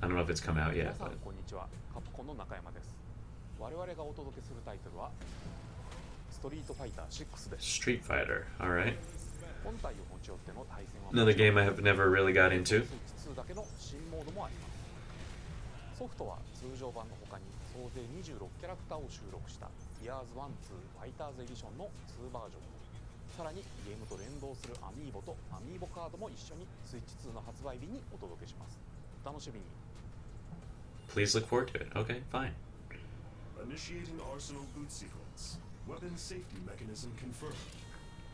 Speaker 1: don't know if it's come out yet,
Speaker 6: 皆さん
Speaker 1: but
Speaker 6: こんにちは。カプコンの中山です。我々がお届けするタイトルはストリートファイター6です。
Speaker 1: Street Fighter. Alright.
Speaker 6: 本体を持ち寄っての対戦は
Speaker 1: Another game I have never really got into.
Speaker 6: スイッチ2だけの新モードもあります。ソフトは通常版の他に総勢26キャラクターを収録した Years 1-2 ファイターズエディションの2バージョン。さらにゲームと連動するアミーボとアミーボカードも一緒にスイッチ2の発売日にお届けします。お楽しみに。
Speaker 1: Please look forward to it. Okay, fine.
Speaker 10: Initiating arsenal boot sequence. Weapon safety mechanism confirmed.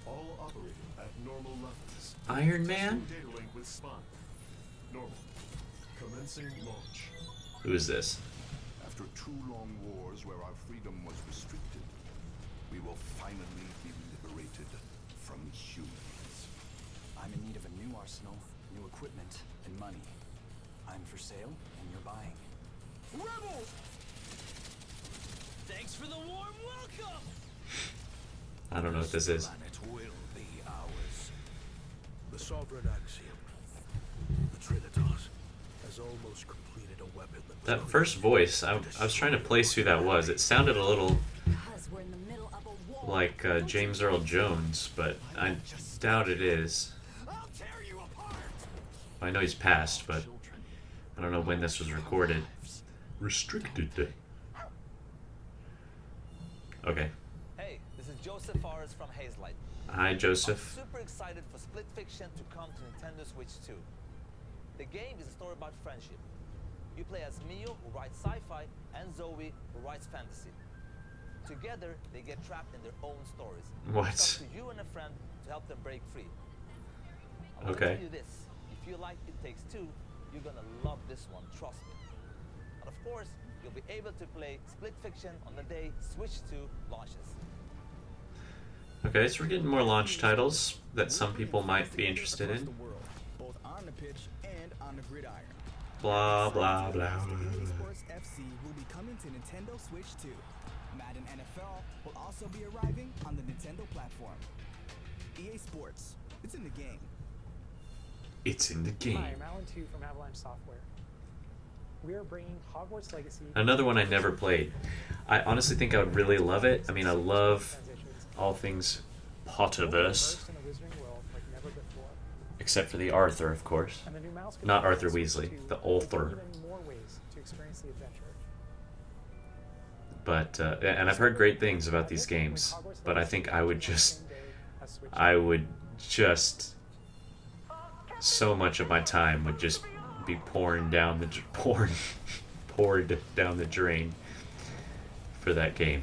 Speaker 10: All operating at normal levels.
Speaker 1: Iron Man?
Speaker 10: Testing data link with spine. Normal. Commencing launch.
Speaker 1: Who is this?
Speaker 11: After 2 long wars where our freedom was restricted, we will finally be liberated from humans.
Speaker 12: I'm in need of a new arsenal, new equipment, and money. I'm for sale, and you're buying.
Speaker 5: Rebels! Thanks for the warm welcome!
Speaker 1: I don't know what this is.
Speaker 11: Planet will be ours.
Speaker 10: The Sovereign Axiom. The Trinitas has almost completed a weapon that
Speaker 1: That first voice, I was trying to place who that was. It sounded a little
Speaker 2: Because we're in the middle of a war.
Speaker 1: like James Earl Jones, but I doubt it is.
Speaker 5: I'll tear you apart!
Speaker 1: I know he's passed, but I don't know when this was recorded. Restricted. Okay.
Speaker 13: Hey, this is Joseph Forrest from Hazelight.
Speaker 1: Hi, Joseph.
Speaker 13: I'm super excited for Split Fiction to come to Nintendo Switch 2. The game is a story about friendship. You play as Mio, who writes sci-fi, and Zoe, who writes fantasy. Together, they get trapped in their own stories.
Speaker 1: What?
Speaker 13: It's up to you and a friend to help them break free. I want
Speaker 1: Okay.
Speaker 13: to tell you this. If you like It Takes Two, you're gonna love this one, trust me. And of course, you'll be able to play Split Fiction on the day Switch 2 launches.
Speaker 1: Okay, so we're getting more launch titles that some people might be interested in.
Speaker 12: Both on the pitch and on the gridiron.
Speaker 1: Blah, blah, blah.
Speaker 12: EA Sports FC will be coming to Nintendo Switch 2. Madden NFL will also be arriving on the Nintendo platform. EA Sports, it's in the game.
Speaker 1: It's in the game.
Speaker 9: Hi, I'm Alan 2 from Avalanche Software. We are bringing Hogwarts Legacy.
Speaker 1: Another one I never played. I honestly think I would really love it. I mean, I love all things Potterverse,
Speaker 9: Immersed in the Wizarding world like never before.
Speaker 1: except for the Arthur, of course.
Speaker 9: And the new mouse
Speaker 1: Not
Speaker 9: controller
Speaker 1: Arthur
Speaker 9: on Switch
Speaker 1: Weasley,
Speaker 9: 2
Speaker 1: the
Speaker 9: will give
Speaker 1: Arthur.
Speaker 9: even more ways to experience the adventure.
Speaker 1: But and I've heard great things about these games. But I think I would just so much of my time would just be poured down the drain for that game.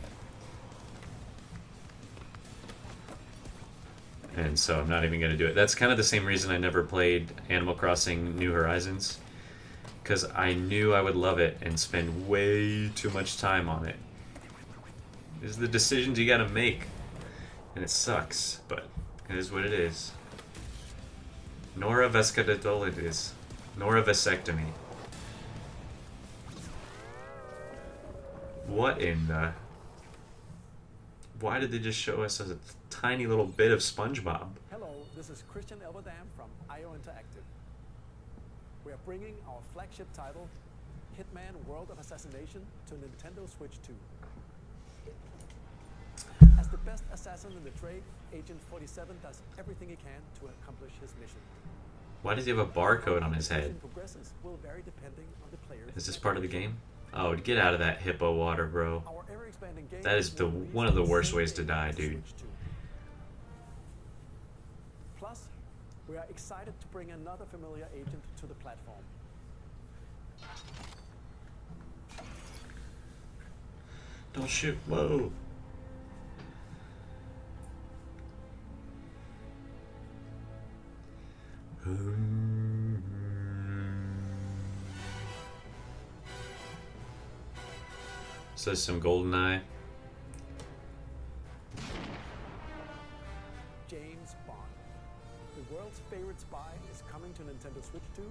Speaker 1: And so I'm not even going to do it. That's kind of the same reason I never played Animal Crossing New Horizons, because I knew I would love it and spend way too much time on it. These are the decisions you got to make, and it sucks, but it is what it is. Nora vasculitis. Nora vasectomy. What in the... Why did they just show us a tiny little bit of SpongeBob?
Speaker 14: Hello, this is Christian Elverdam from IO Interactive. We are bringing our flagship title, Hitman World of Assassination, to Nintendo Switch 2. As the best assassin in the trade, Agent 47 does everything he can to accomplish his mission.
Speaker 1: Why does he have a barcode on his head?
Speaker 14: Progresses will vary depending on the player's
Speaker 1: Is this part of the game? Oh, get out of that hippo water, bro.
Speaker 14: Our ever-expanding game
Speaker 1: That is the one of the worst ways to die, dude.
Speaker 14: Plus, we are excited to bring another familiar agent to the platform.
Speaker 1: Don't shoot. Whoa. Says some GoldenEye.
Speaker 14: James Bond. The world's favorite spy is coming to Nintendo Switch 2,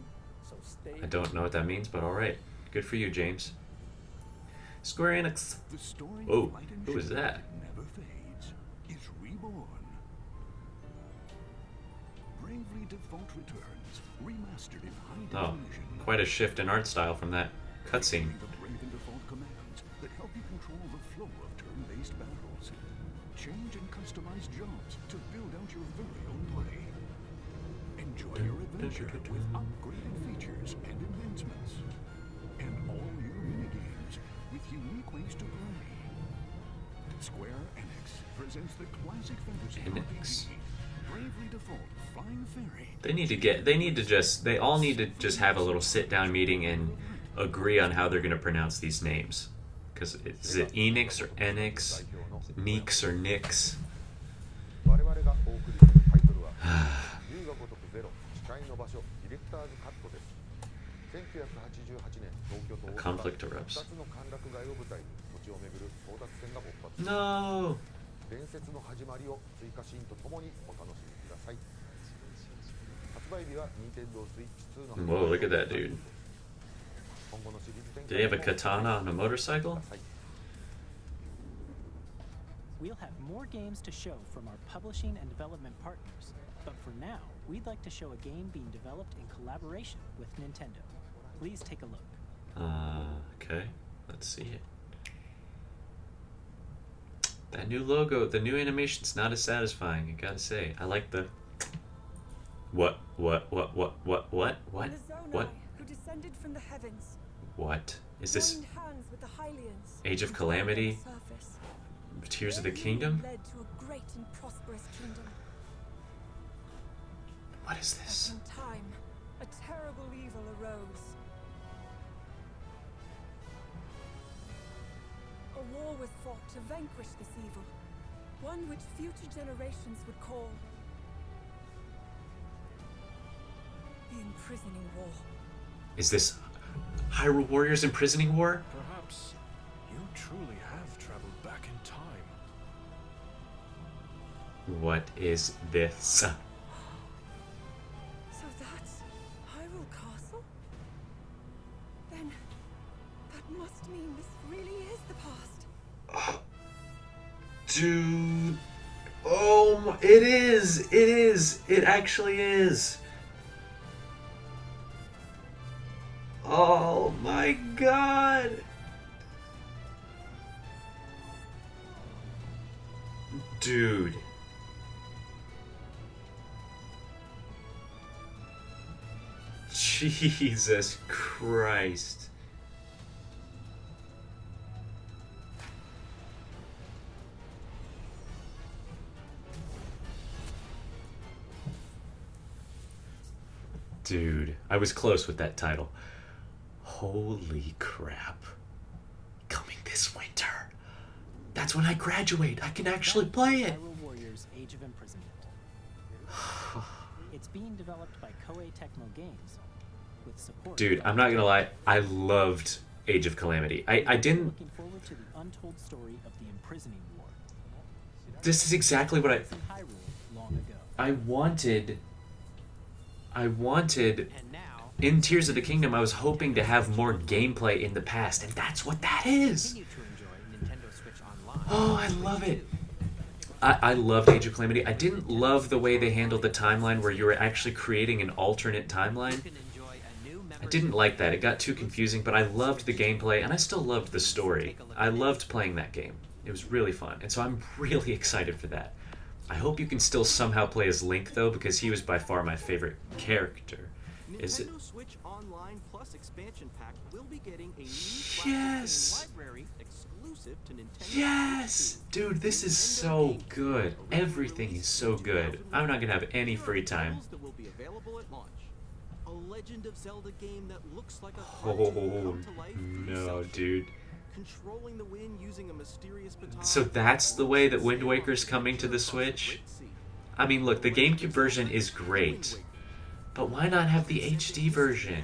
Speaker 14: so stay.
Speaker 1: I don't know what that means, but alright. Good for you, James. Square Enix. Oh, who is that?
Speaker 11: Never fades. Is reborn. Bravely Default returns, remastered in high
Speaker 1: Oh,
Speaker 11: definition.
Speaker 1: quite a shift in art style from that cutscene.
Speaker 11: The Brave and Default commands that help you control the flow of turn-based battles. Change and customize jobs to build out your very own play. Enjoy your adventure with upgraded features and advancements. And all new minigames with unique ways to play. Square Enix presents the classic fantasy
Speaker 1: Enix.
Speaker 11: RPG, Bravely Default Flying Fairy.
Speaker 1: They all need to just have a little sit-down meeting and agree on how they're going to pronounce these names. Because is it Enix or Enix? Neeks or Nix?
Speaker 15: 我々がお送りするタイトルは龍が如くゼロ誓いの場所ディレクターズカットです1988年東京と大阪
Speaker 1: Conflict erupts.
Speaker 15: 2つの歓楽街を舞台に土地を巡る争奪戦が勃発
Speaker 1: No!
Speaker 15: 伝説の始まりを追加シーンとともにお楽しみください発売日は任天堂スイッチ2の
Speaker 1: Whoa, look at that dude.
Speaker 15: 今後のシリーズ展
Speaker 1: Did he have a katana on a motorcycle?
Speaker 4: We'll have more games to show from our publishing and development partners, but for now, we'd like to show a game being developed in collaboration with Nintendo. Please take a look.
Speaker 1: Okay. Let's see it. That new logo, the new animation's not as satisfying, I gotta say. I like the What? What?
Speaker 16: The
Speaker 1: What?
Speaker 16: Zonai, who descended from the heavens,
Speaker 1: What? Is this
Speaker 16: joined hands with the Hylians,
Speaker 1: Age of
Speaker 16: and dwelled on the
Speaker 1: Calamity?
Speaker 16: surface.
Speaker 1: Tears of the
Speaker 16: Their
Speaker 1: Kingdom?
Speaker 16: union led to a great and prosperous kingdom.
Speaker 1: What is this?
Speaker 16: But in time, a terrible evil arose. A war was fought to vanquish this evil, one which future generations would call the Imprisoning War.
Speaker 1: Is this Hyrule Warriors Imprisoning War?
Speaker 11: Perhaps you truly have traveled back in time.
Speaker 1: What is this?
Speaker 16: So that's Hyrule Castle? Then that must mean this really is the past.
Speaker 1: Dude. Oh, it is. It is. It actually is. Oh my god. Dude. Jesus Christ. Dude, I was close with that title. Holy crap. Coming this winter. That's when I graduate. I can actually play it.
Speaker 4: Hyrule Warriors Age of Imprisonment. It's being developed by Koei Tecmo Games with support.
Speaker 1: Dude, I'm not gonna lie. I loved Age of Calamity. I didn't.
Speaker 4: Looking forward to the untold story of the Imprisoning War.
Speaker 1: This is exactly what
Speaker 4: In Hyrule long ago.
Speaker 1: I wanted. In Tears of the Kingdom, I was hoping to have more gameplay in the past, and that's what that is. Oh, I love it. I loved Age of Calamity. I didn't love the way they handled the timeline where you were actually creating an alternate timeline. I didn't like that. It got too confusing, but I loved the gameplay, and I still loved the story. I loved playing that game. It was really fun, and so I'm really excited for that. I hope you can still somehow play as Link, though, because he was by far my favorite character. Is it?
Speaker 5: Nintendo Switch Online Plus expansion pack will be getting a new
Speaker 1: Yes!
Speaker 5: library exclusive to Nintendo.
Speaker 1: Yes! Dude, this is so good. Everything is so good. I'm not gonna have any free time.
Speaker 5: That will be available at launch. A Legend of Zelda game that looks like a
Speaker 1: Oh,
Speaker 5: cartoon come to life for
Speaker 1: no,
Speaker 5: yourself.
Speaker 1: dude.
Speaker 5: Controlling the wind using a mysterious baton.
Speaker 1: So that's the way that Wind Waker's coming to the Switch? I mean, look, the GameCube version is great. But why not have the HD version?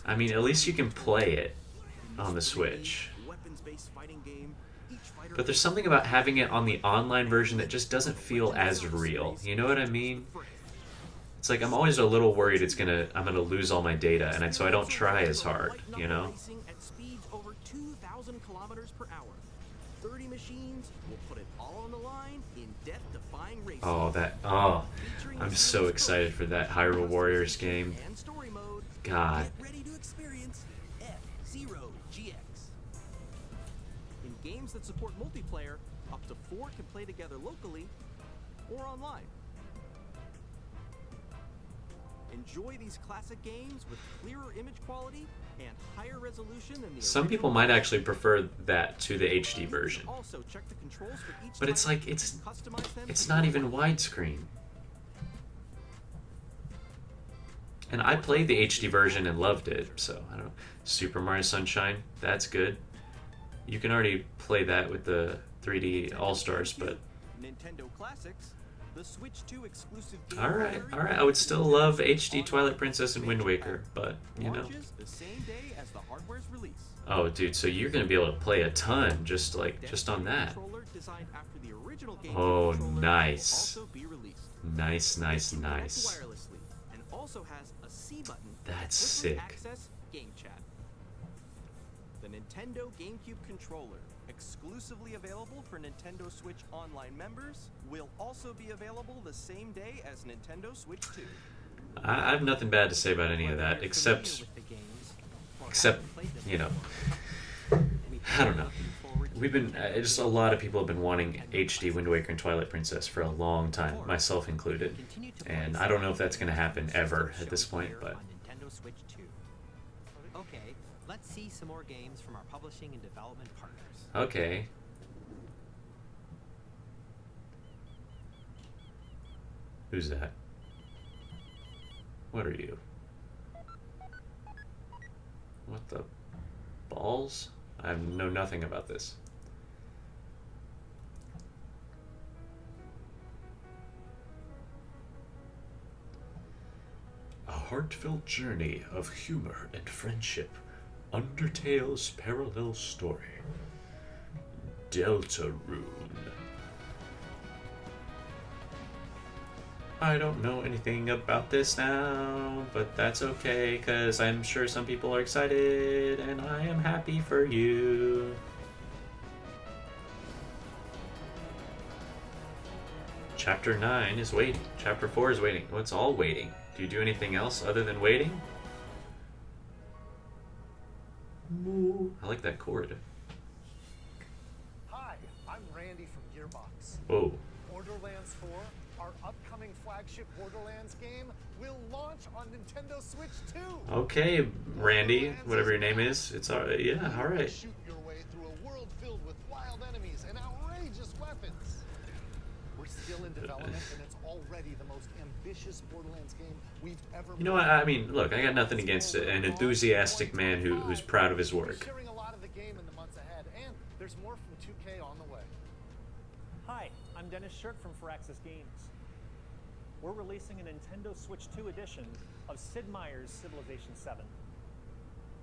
Speaker 1: I mean, at least you can play it on the Switch. But there's something about having it on the online version that just doesn't feel as real. You know what I mean? It's like I'm always a little worried I'm gonna lose all my data, and so I don't try as hard, you know?
Speaker 5: At speeds over 2,000 kilometers per hour. 30 machines will put it all on the line in death-defying racing.
Speaker 1: I'm so excited for that Hyrule Warriors game.
Speaker 5: And story mode.
Speaker 1: God.
Speaker 5: Get ready to experience F-Zero GX. In games that support multiplayer, up to 4 can play together locally or online. Enjoy these classic games with clearer image quality and higher resolution than the
Speaker 1: Some people might actually prefer that to the HD version.
Speaker 5: Also, check the controls for each
Speaker 1: But it's like, it's not even widescreen. And I played the HD version and loved it, so I don't know. Super Mario Sunshine, that's good. You can already play that with the 3D All-Stars, but...
Speaker 5: Nintendo Classics, the Switch 2 exclusive game
Speaker 1: Alright. I would still love HD Twilight Princess and Wind Waker, but, you know.
Speaker 5: launches the same day as the hardware's release.
Speaker 1: Oh, dude, so you're gonna be able to play a ton just on that.
Speaker 5: Controller designed after the original GameCube
Speaker 1: Oh,
Speaker 5: controller
Speaker 1: nice.
Speaker 5: will also be released.
Speaker 1: Nice.
Speaker 5: Connect wirelessly and also has a C button.
Speaker 1: That's
Speaker 5: to quickly
Speaker 1: sick.
Speaker 5: Access game chat. The Nintendo GameCube controller, exclusively available for Nintendo Switch Online members, will also be available the same day as Nintendo Switch 2.
Speaker 1: I have nothing bad to say about any of that, except, you know, I don't know. We've been just a lot of people have been wanting HD Wind Waker and Twilight Princess for a long time, myself included. And I don't know if that's going to happen ever at this point, but
Speaker 7: on Nintendo Switch 2. Okay, let's see some more games from our publishing and development partners.
Speaker 1: okay. Who's that? What are you? What the balls? I know nothing about this. A heartfelt journey of humor and friendship. Undertale's parallel story. Deltarune. I don't know anything about this now, but that's okay, because I'm sure some people are excited, and I am happy for you. Chapter 9 is waiting. Chapter 4 is waiting. Well, it's all waiting. Do you do anything else other than waiting? I like that chord.
Speaker 17: Hi, I'm Randy from Gearbox.
Speaker 1: Oh.
Speaker 17: Borderlands 4, our upcoming flagship Borderlands game, will launch on Nintendo Switch 2.
Speaker 1: Okay, Randy, whatever your name is. It's all right. Yeah, all right.
Speaker 17: Shoot your way through a world filled with wild enemies and outrageous weapons. We're still in development, and it's already the most ambitious Borderlands game we've ever made.
Speaker 1: You know what? I mean, look, I got nothing against an enthusiastic man who's proud of his work.
Speaker 17: Sharing a lot of the game in the months ahead, and there's more from 2K on the way.
Speaker 18: Hi, I'm Dennis Shirt from Firaxis Games. We're releasing a Nintendo Switch 2 edition of Sid Meier's Civilization 7.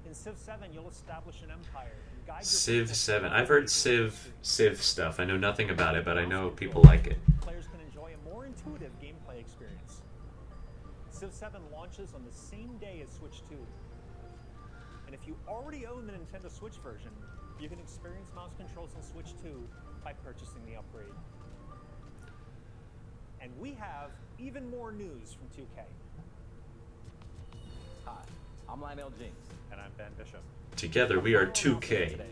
Speaker 18: In Civ 7, you'll establish an empire and guide your
Speaker 1: Civ
Speaker 18: people
Speaker 1: 7.
Speaker 18: through
Speaker 1: I've heard
Speaker 18: the
Speaker 1: Civ stuff. I know nothing about it, but I know people like it.
Speaker 18: Players can enjoy a more intuitive gameplay experience. Civ 7 launches on the same day as Switch 2. And if you already own the Nintendo Switch version, you can experience mouse controls on Switch 2 by purchasing the upgrade. And we have even more news from 2K.
Speaker 19: Hi, I'm Lionel James.
Speaker 18: And I'm Ben Bishop.
Speaker 1: Together we are 2K.
Speaker 19: Today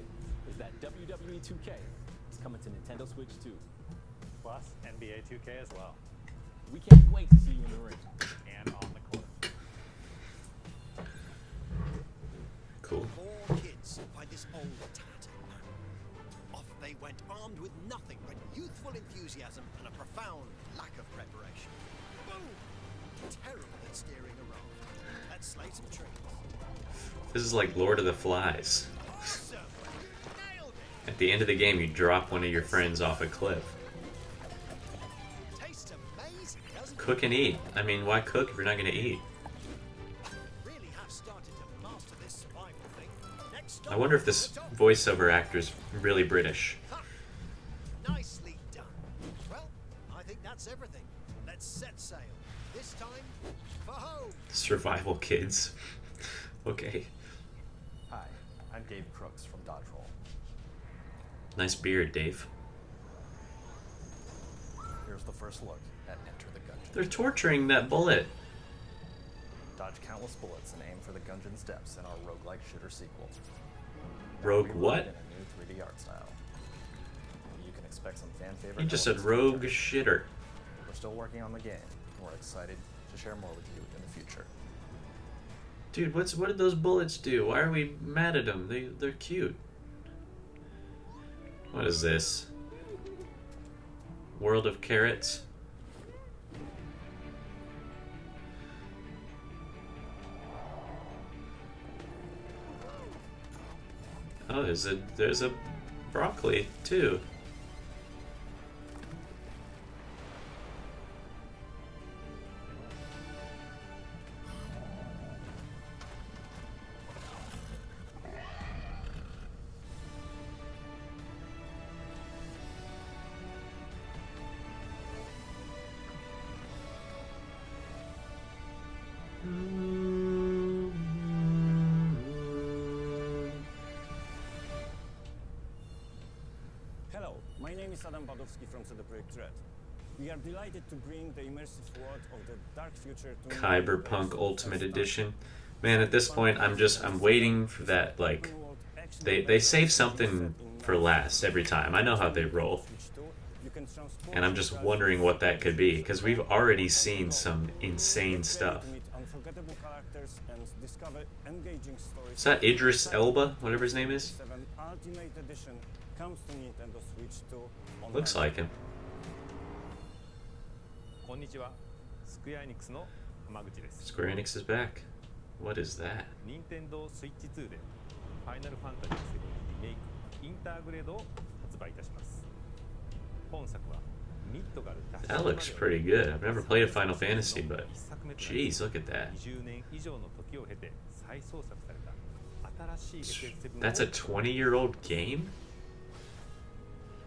Speaker 19: is that WWE 2K is coming to Nintendo Switch 2.
Speaker 18: Plus NBA 2K as well.
Speaker 19: We can't wait to see you in the ring.
Speaker 18: And on the court.
Speaker 1: Cool.
Speaker 20: Four kids by this old tatter. Off they went armed with nothing but youthful enthusiasm and a profound lack of preparation. Boom! Terrible at steering a raft. Let's slay some trees.
Speaker 1: This is like Lord of the Flies. At the end of the game, you drop one of your friends off a cliff.
Speaker 20: Tastes amazing, doesn't it?
Speaker 1: Cook and eat. I mean, why cook if you're not going to eat?
Speaker 20: Really have started to master this survival thing. Next
Speaker 1: I wonder if this voiceover actor is really British.
Speaker 20: Nicely done. Well, I think that's everything. Let's set sail. This time for home.
Speaker 1: Survival kids. Okay.
Speaker 21: Hi, I'm Dave Crooks from Dodge Roll.
Speaker 1: Nice beard, Dave.
Speaker 21: Here's the first look at Enter the Gungeon.
Speaker 1: They're torturing that bullet.
Speaker 21: Dodge countless bullets and aim for the Gungeon's depths in our roguelike shooter sequel.
Speaker 1: Rogue
Speaker 21: Rewritten
Speaker 1: what?
Speaker 21: In a new 3D art style. You can expect some fan favorite.
Speaker 1: He just said
Speaker 21: elements
Speaker 1: rogue shitter.
Speaker 21: We're still working on the game, and we're excited to share more with you in the future.
Speaker 1: Dude, what did those bullets do? Why are we mad at them? They're cute. What is this? World of Carrots? Oh, there's a broccoli too.
Speaker 22: Hello, my name is Adam Badowski from CD Projekt Red. We are delighted to bring the immersive world of the dark future to
Speaker 1: Cyberpunk Ultimate Edition. Man, at this point, I'm waiting for that. Like, they say something for last every time. I know how they roll. And I'm just wondering what that could be, because we've already seen some insane stuff. Is that Idris Elba, whatever his name is? Looks like him.
Speaker 3: こんにちは。スクエアエニックスの浜口です。
Speaker 1: Square Enix is back. What is that?
Speaker 3: 任天堂スイッチ2でファイナルファンタジー7リメイクインターグレードを発売いたします。本作はミッドガル
Speaker 1: That looks pretty good. I've never played a Final Fantasy, but jeez, look at that.
Speaker 3: 20年以上の時を経て再創作された新しい FF7
Speaker 1: That's a 20-year-old game?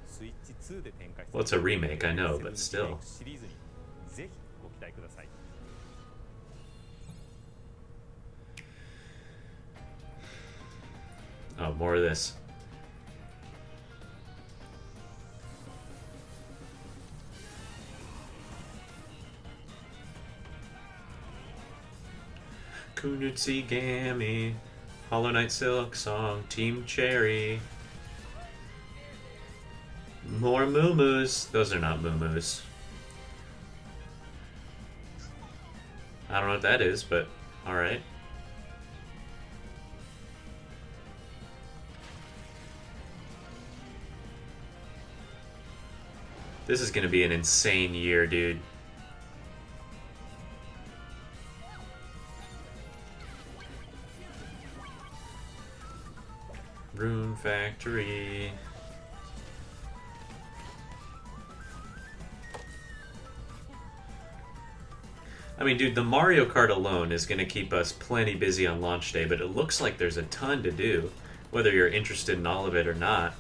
Speaker 3: スイッチ2で展開
Speaker 1: Well, it's a remake, I know, but still.
Speaker 3: シリーズにぜひご期待ください。
Speaker 1: Oh, more of this. Kunutsi Gami, Hollow Knight Silk Song, Team Cherry. More Moo-Moos. Those are not Moo-Moos. I don't know what that is, but alright. This is gonna be an insane year, dude. Rune Factory. I mean, dude, the Mario Kart alone is gonna keep us plenty busy on launch day, but it looks like there's a ton to do, whether you're interested in all of it or not.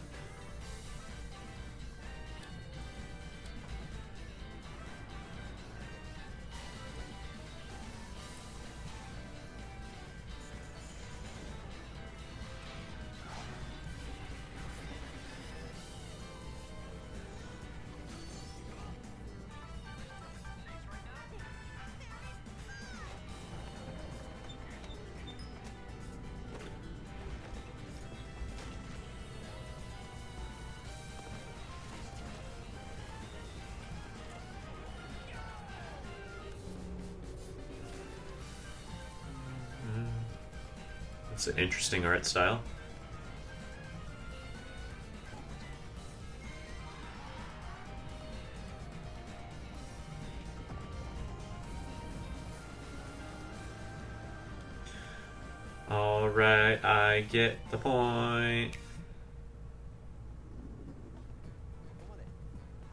Speaker 1: It's an interesting art style. Alright, I get the point.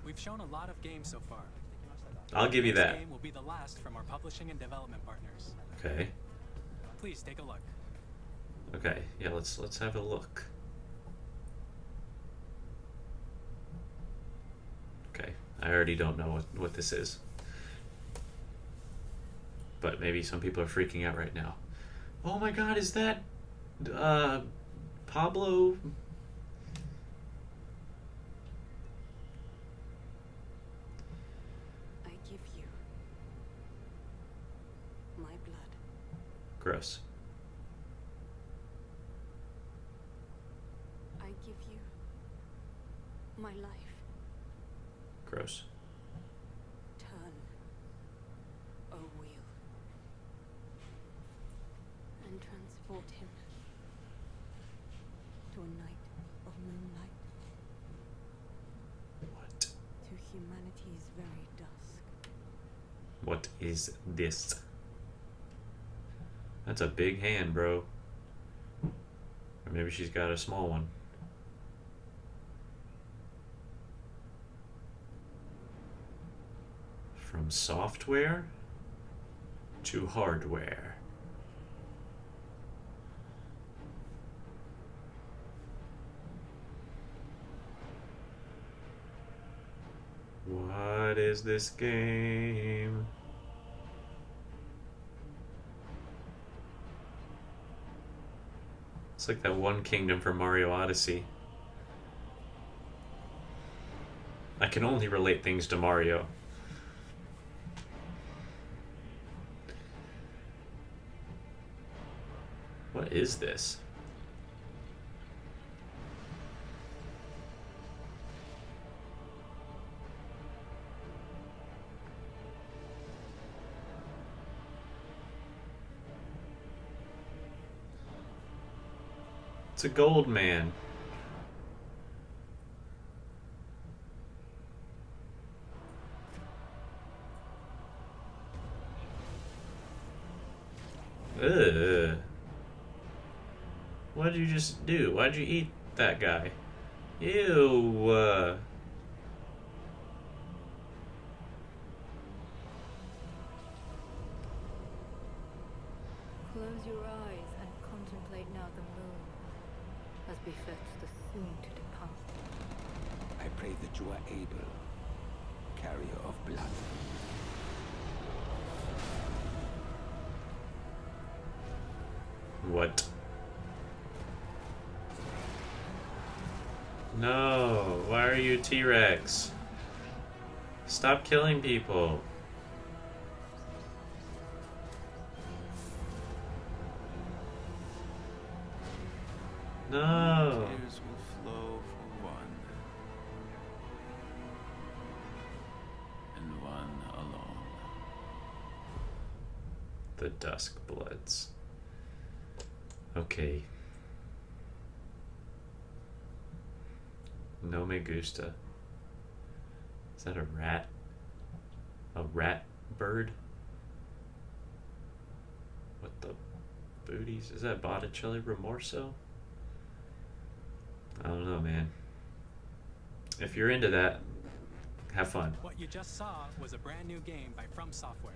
Speaker 8: We've shown a lot of games so far.
Speaker 1: I'll give you
Speaker 8: This
Speaker 1: that.
Speaker 8: game will be the last from our publishing and development partners.
Speaker 1: Okay.
Speaker 8: Please take a look.
Speaker 1: Okay, yeah, let's have a look. Okay, I already don't know what this is. But maybe some people are freaking out right now. Oh my god, is that Pablo?
Speaker 23: I give you my blood.
Speaker 1: Gross.
Speaker 23: I give you my life.
Speaker 1: Gross.
Speaker 23: Turn a wheel and transport him to a night of moonlight.
Speaker 1: What?
Speaker 23: To humanity's very dusk.
Speaker 1: What is this? That's a big hand, bro. Or maybe she's got a small one. From software to hardware. What is this game? It's like that one kingdom from Mario Odyssey. I can only relate things to Mario. What is this? It's a gold man. Ugh. What did you just do? Why'd you eat that guy? Ew.
Speaker 23: Close your eyes and contemplate now the moon, as befits the soon to depart.
Speaker 2: I pray that you are able, carrier of blood.
Speaker 1: What? No, why are you T-Rex? Stop killing people. No.
Speaker 2: Tears will flow for one, and one alone.
Speaker 1: The Dusk Bloods. Okay. No me gusta. Is that a rat? A rat bird? What the booties? Is that Botticelli Remorso? I don't know, man. If you're into that, have fun.
Speaker 8: What you just saw was a brand new game by From Software.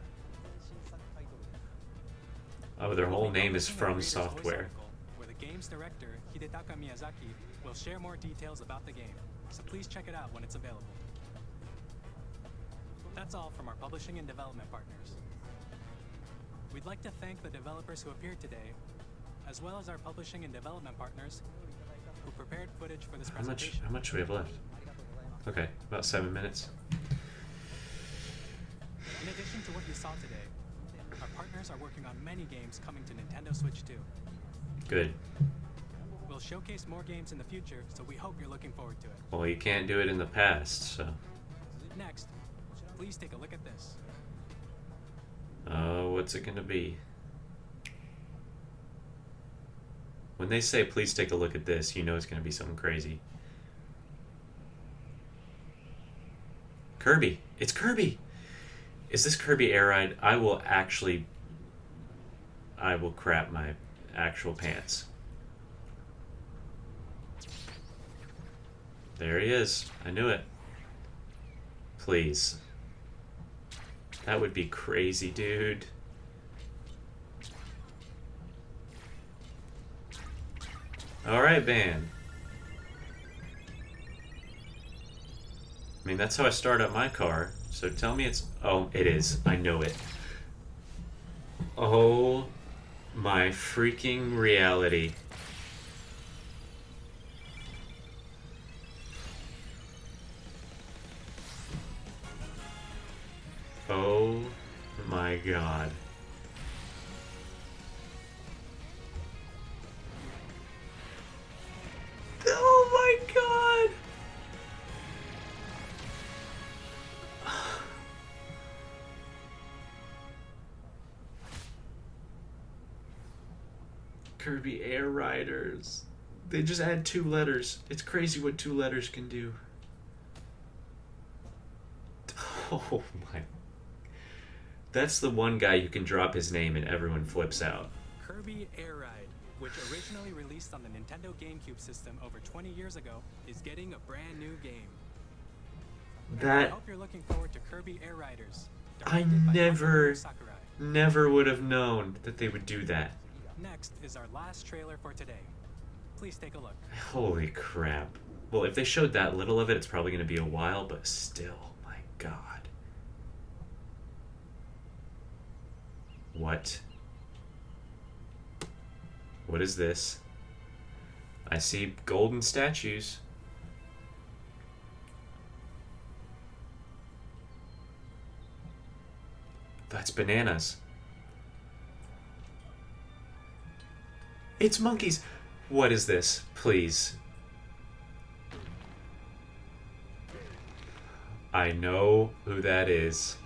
Speaker 1: Oh, their whole name is From Software.
Speaker 8: Where the game's director, Hidetaka Miyazaki, will share more details about the game, so please check it out when it's available. That's all from our publishing and development partners. We'd like to thank the developers who appeared today, as well as our publishing and development partners who prepared footage for this presentation.
Speaker 1: How much do we have left? Okay, about 7 minutes.
Speaker 8: In addition to what you saw today, our partners are working on many games coming to Nintendo Switch 2.
Speaker 1: Good.
Speaker 8: We'll showcase more games in the future, so we hope you're looking forward to it.
Speaker 1: Well, you can't do it in the past, so.
Speaker 8: Next, please take a look at this.
Speaker 1: Oh, what's it gonna be? When they say, please take a look at this, you know it's gonna be something crazy. Kirby! It's Kirby! Is this Kirby Air Ride? I will crap my actual pants. There he is. I knew it. Please. That would be crazy, dude. Alright, band. I mean, that's how I start up my car. So tell me it's... Oh, it is. I know it. Oh my freaking reality. Oh my god. Oh my god! Kirby Air Riders. They just add 2 letters. It's crazy what 2 letters can do. Oh my. That's the one guy you can drop his name and everyone flips out.
Speaker 8: Kirby Air Ride, which originally released on the Nintendo GameCube system over 20 years ago, is getting a brand new game. I hope you're looking forward to Kirby Air Riders.
Speaker 1: I never would have known that they would do that.
Speaker 8: Next is our last trailer for today. Please take a look.
Speaker 1: Holy crap. Well, if they showed that little of it, it's probably going to be a while, but still, my god. What? What is this? I see golden statues. That's bananas. It's monkeys. What is this? Please. I know who that is.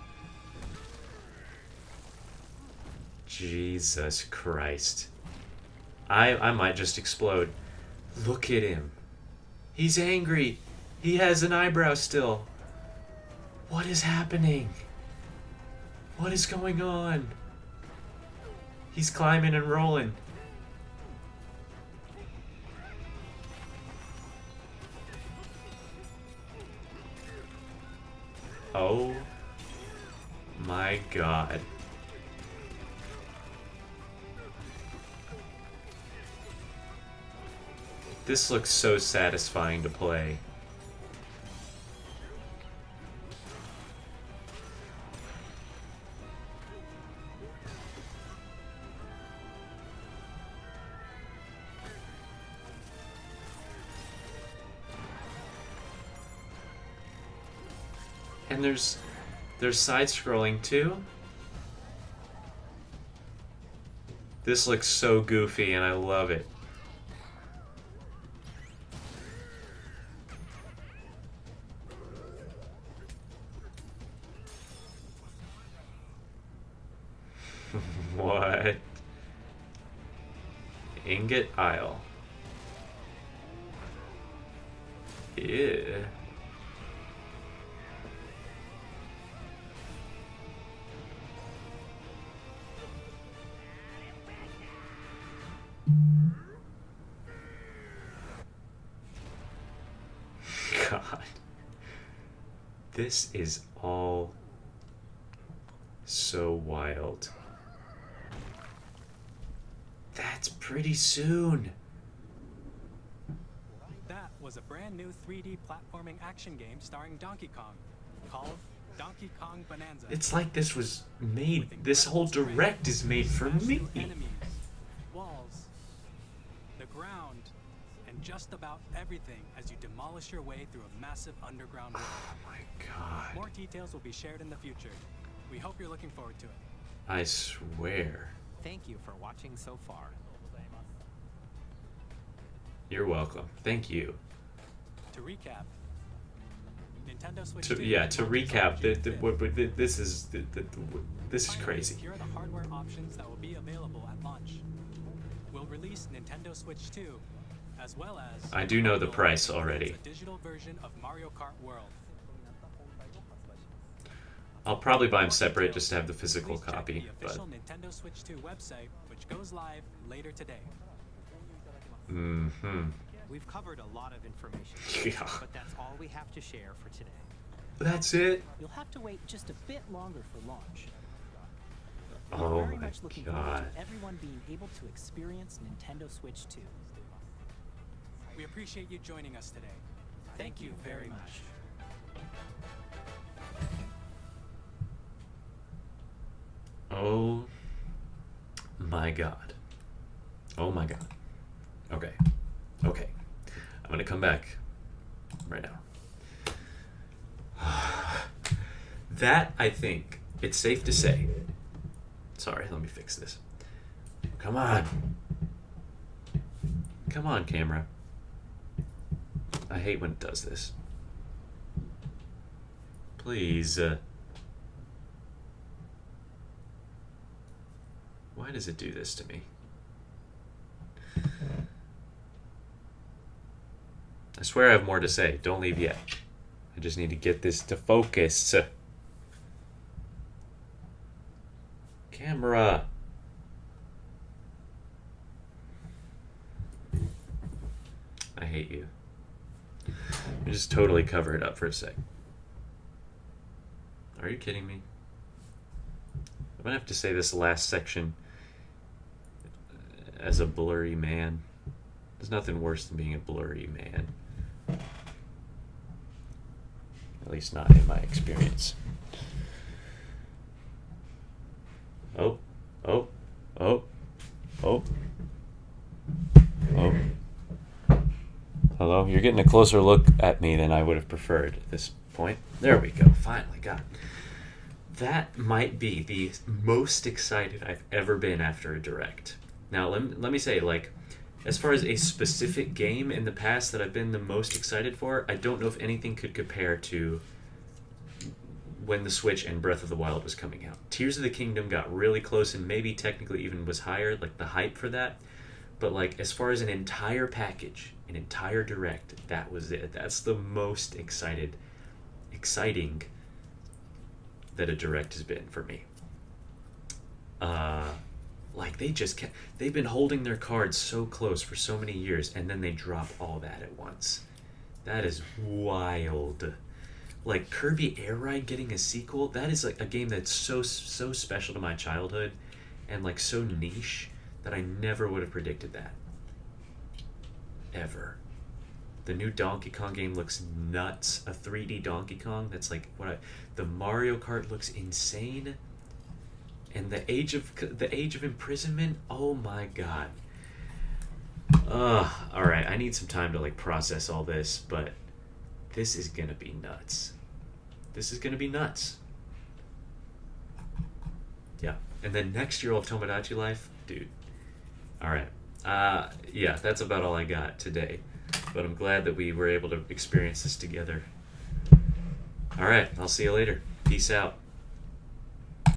Speaker 1: Jesus Christ. I might just explode. Look at him. He's angry. He has an eyebrow still. What is happening? What is going on? He's climbing and rolling. Oh my god. This looks so satisfying to play. And there's side scrolling too. This looks so goofy and I love it. What? Ingot Isle. Ew. God. This is all so wild. That's pretty soon.
Speaker 8: That was a brand new 3D platforming action game starring Donkey Kong, called Donkey Kong Bonanza.
Speaker 1: It's like this was made, this whole direct is made for me.
Speaker 8: Enemies, walls, the ground, and just about everything as you demolish your way through a massive underground world.
Speaker 1: Oh my god.
Speaker 8: More details will be shared in the future. We hope you're looking forward to it.
Speaker 1: I swear.
Speaker 7: Thank you for watching so far.
Speaker 1: You're welcome. Thank you.
Speaker 8: To recap, Nintendo Switch
Speaker 1: To
Speaker 8: 2
Speaker 1: recap, this is crazy.
Speaker 8: Here are the hardware options that will be available at launch. We'll release Nintendo Switch 2, as well as
Speaker 1: I do know the price already.
Speaker 8: a digital version of Mario Kart World.
Speaker 1: I'll probably buy them separate just to have the physical copy,
Speaker 8: The
Speaker 1: but
Speaker 8: official Nintendo Switch 2 website, which goes live later today.
Speaker 7: We've covered a lot of information,
Speaker 1: Yeah.
Speaker 7: but that's all we have to share for today.
Speaker 1: That's it.
Speaker 4: You'll have to wait just a bit longer for launch.
Speaker 1: Oh
Speaker 4: We're very
Speaker 1: my
Speaker 4: much looking forward
Speaker 1: god.
Speaker 4: to everyone being able to experience Nintendo Switch 2.
Speaker 8: We appreciate you joining us today. Thank you very much.
Speaker 1: Oh my god. Oh my god. Okay. Okay. I'm gonna come back right now. That, I think, it's safe to say. Sorry, let me fix this. Come on. Come on, camera. I hate when it does this. Please. Why does it do this to me? I swear I have more to say. Don't leave yet. I just need to get this to focus. Camera. I hate you. You just totally cover it up for a sec. Are you kidding me? I'm gonna have to say this last section as a blurry man. There's nothing worse than being a blurry man. At least not in my experience. Oh, oh, oh, oh, oh. Hello? You're getting a closer look at me than I would have preferred at this point. There we go. Finally got it. That might be the most excited I've ever been after a Direct. Now, let me say, like, as far as a specific game in the past that I've been the most excited for, I don't know if anything could compare to when the Switch and Breath of the Wild was coming out. Tears of the Kingdom got really close and maybe technically even was higher, like the hype for that. But like as far as an entire package, an entire direct, that was it. That's the most exciting that a direct has been for me. Like they've been holding their cards so close for so many years, and then they drop all that at once. That is wild. Like Kirby Air Ride getting a sequel, that is like a game that's so special to my childhood and like so niche that I never would have predicted that. Ever. The new Donkey Kong game looks nuts. A 3D Donkey Kong that's like the Mario Kart looks insane. And the Age of Imprisonment, oh my god. Alright, I need some time to like process all this, but this is gonna be nuts. This is gonna be nuts. Yeah. And then next year we'll have Tomodachi Life. Dude. Alright. Yeah, that's about all I got today. But I'm glad that we were able to experience this together. Alright, I'll see you later. Peace out.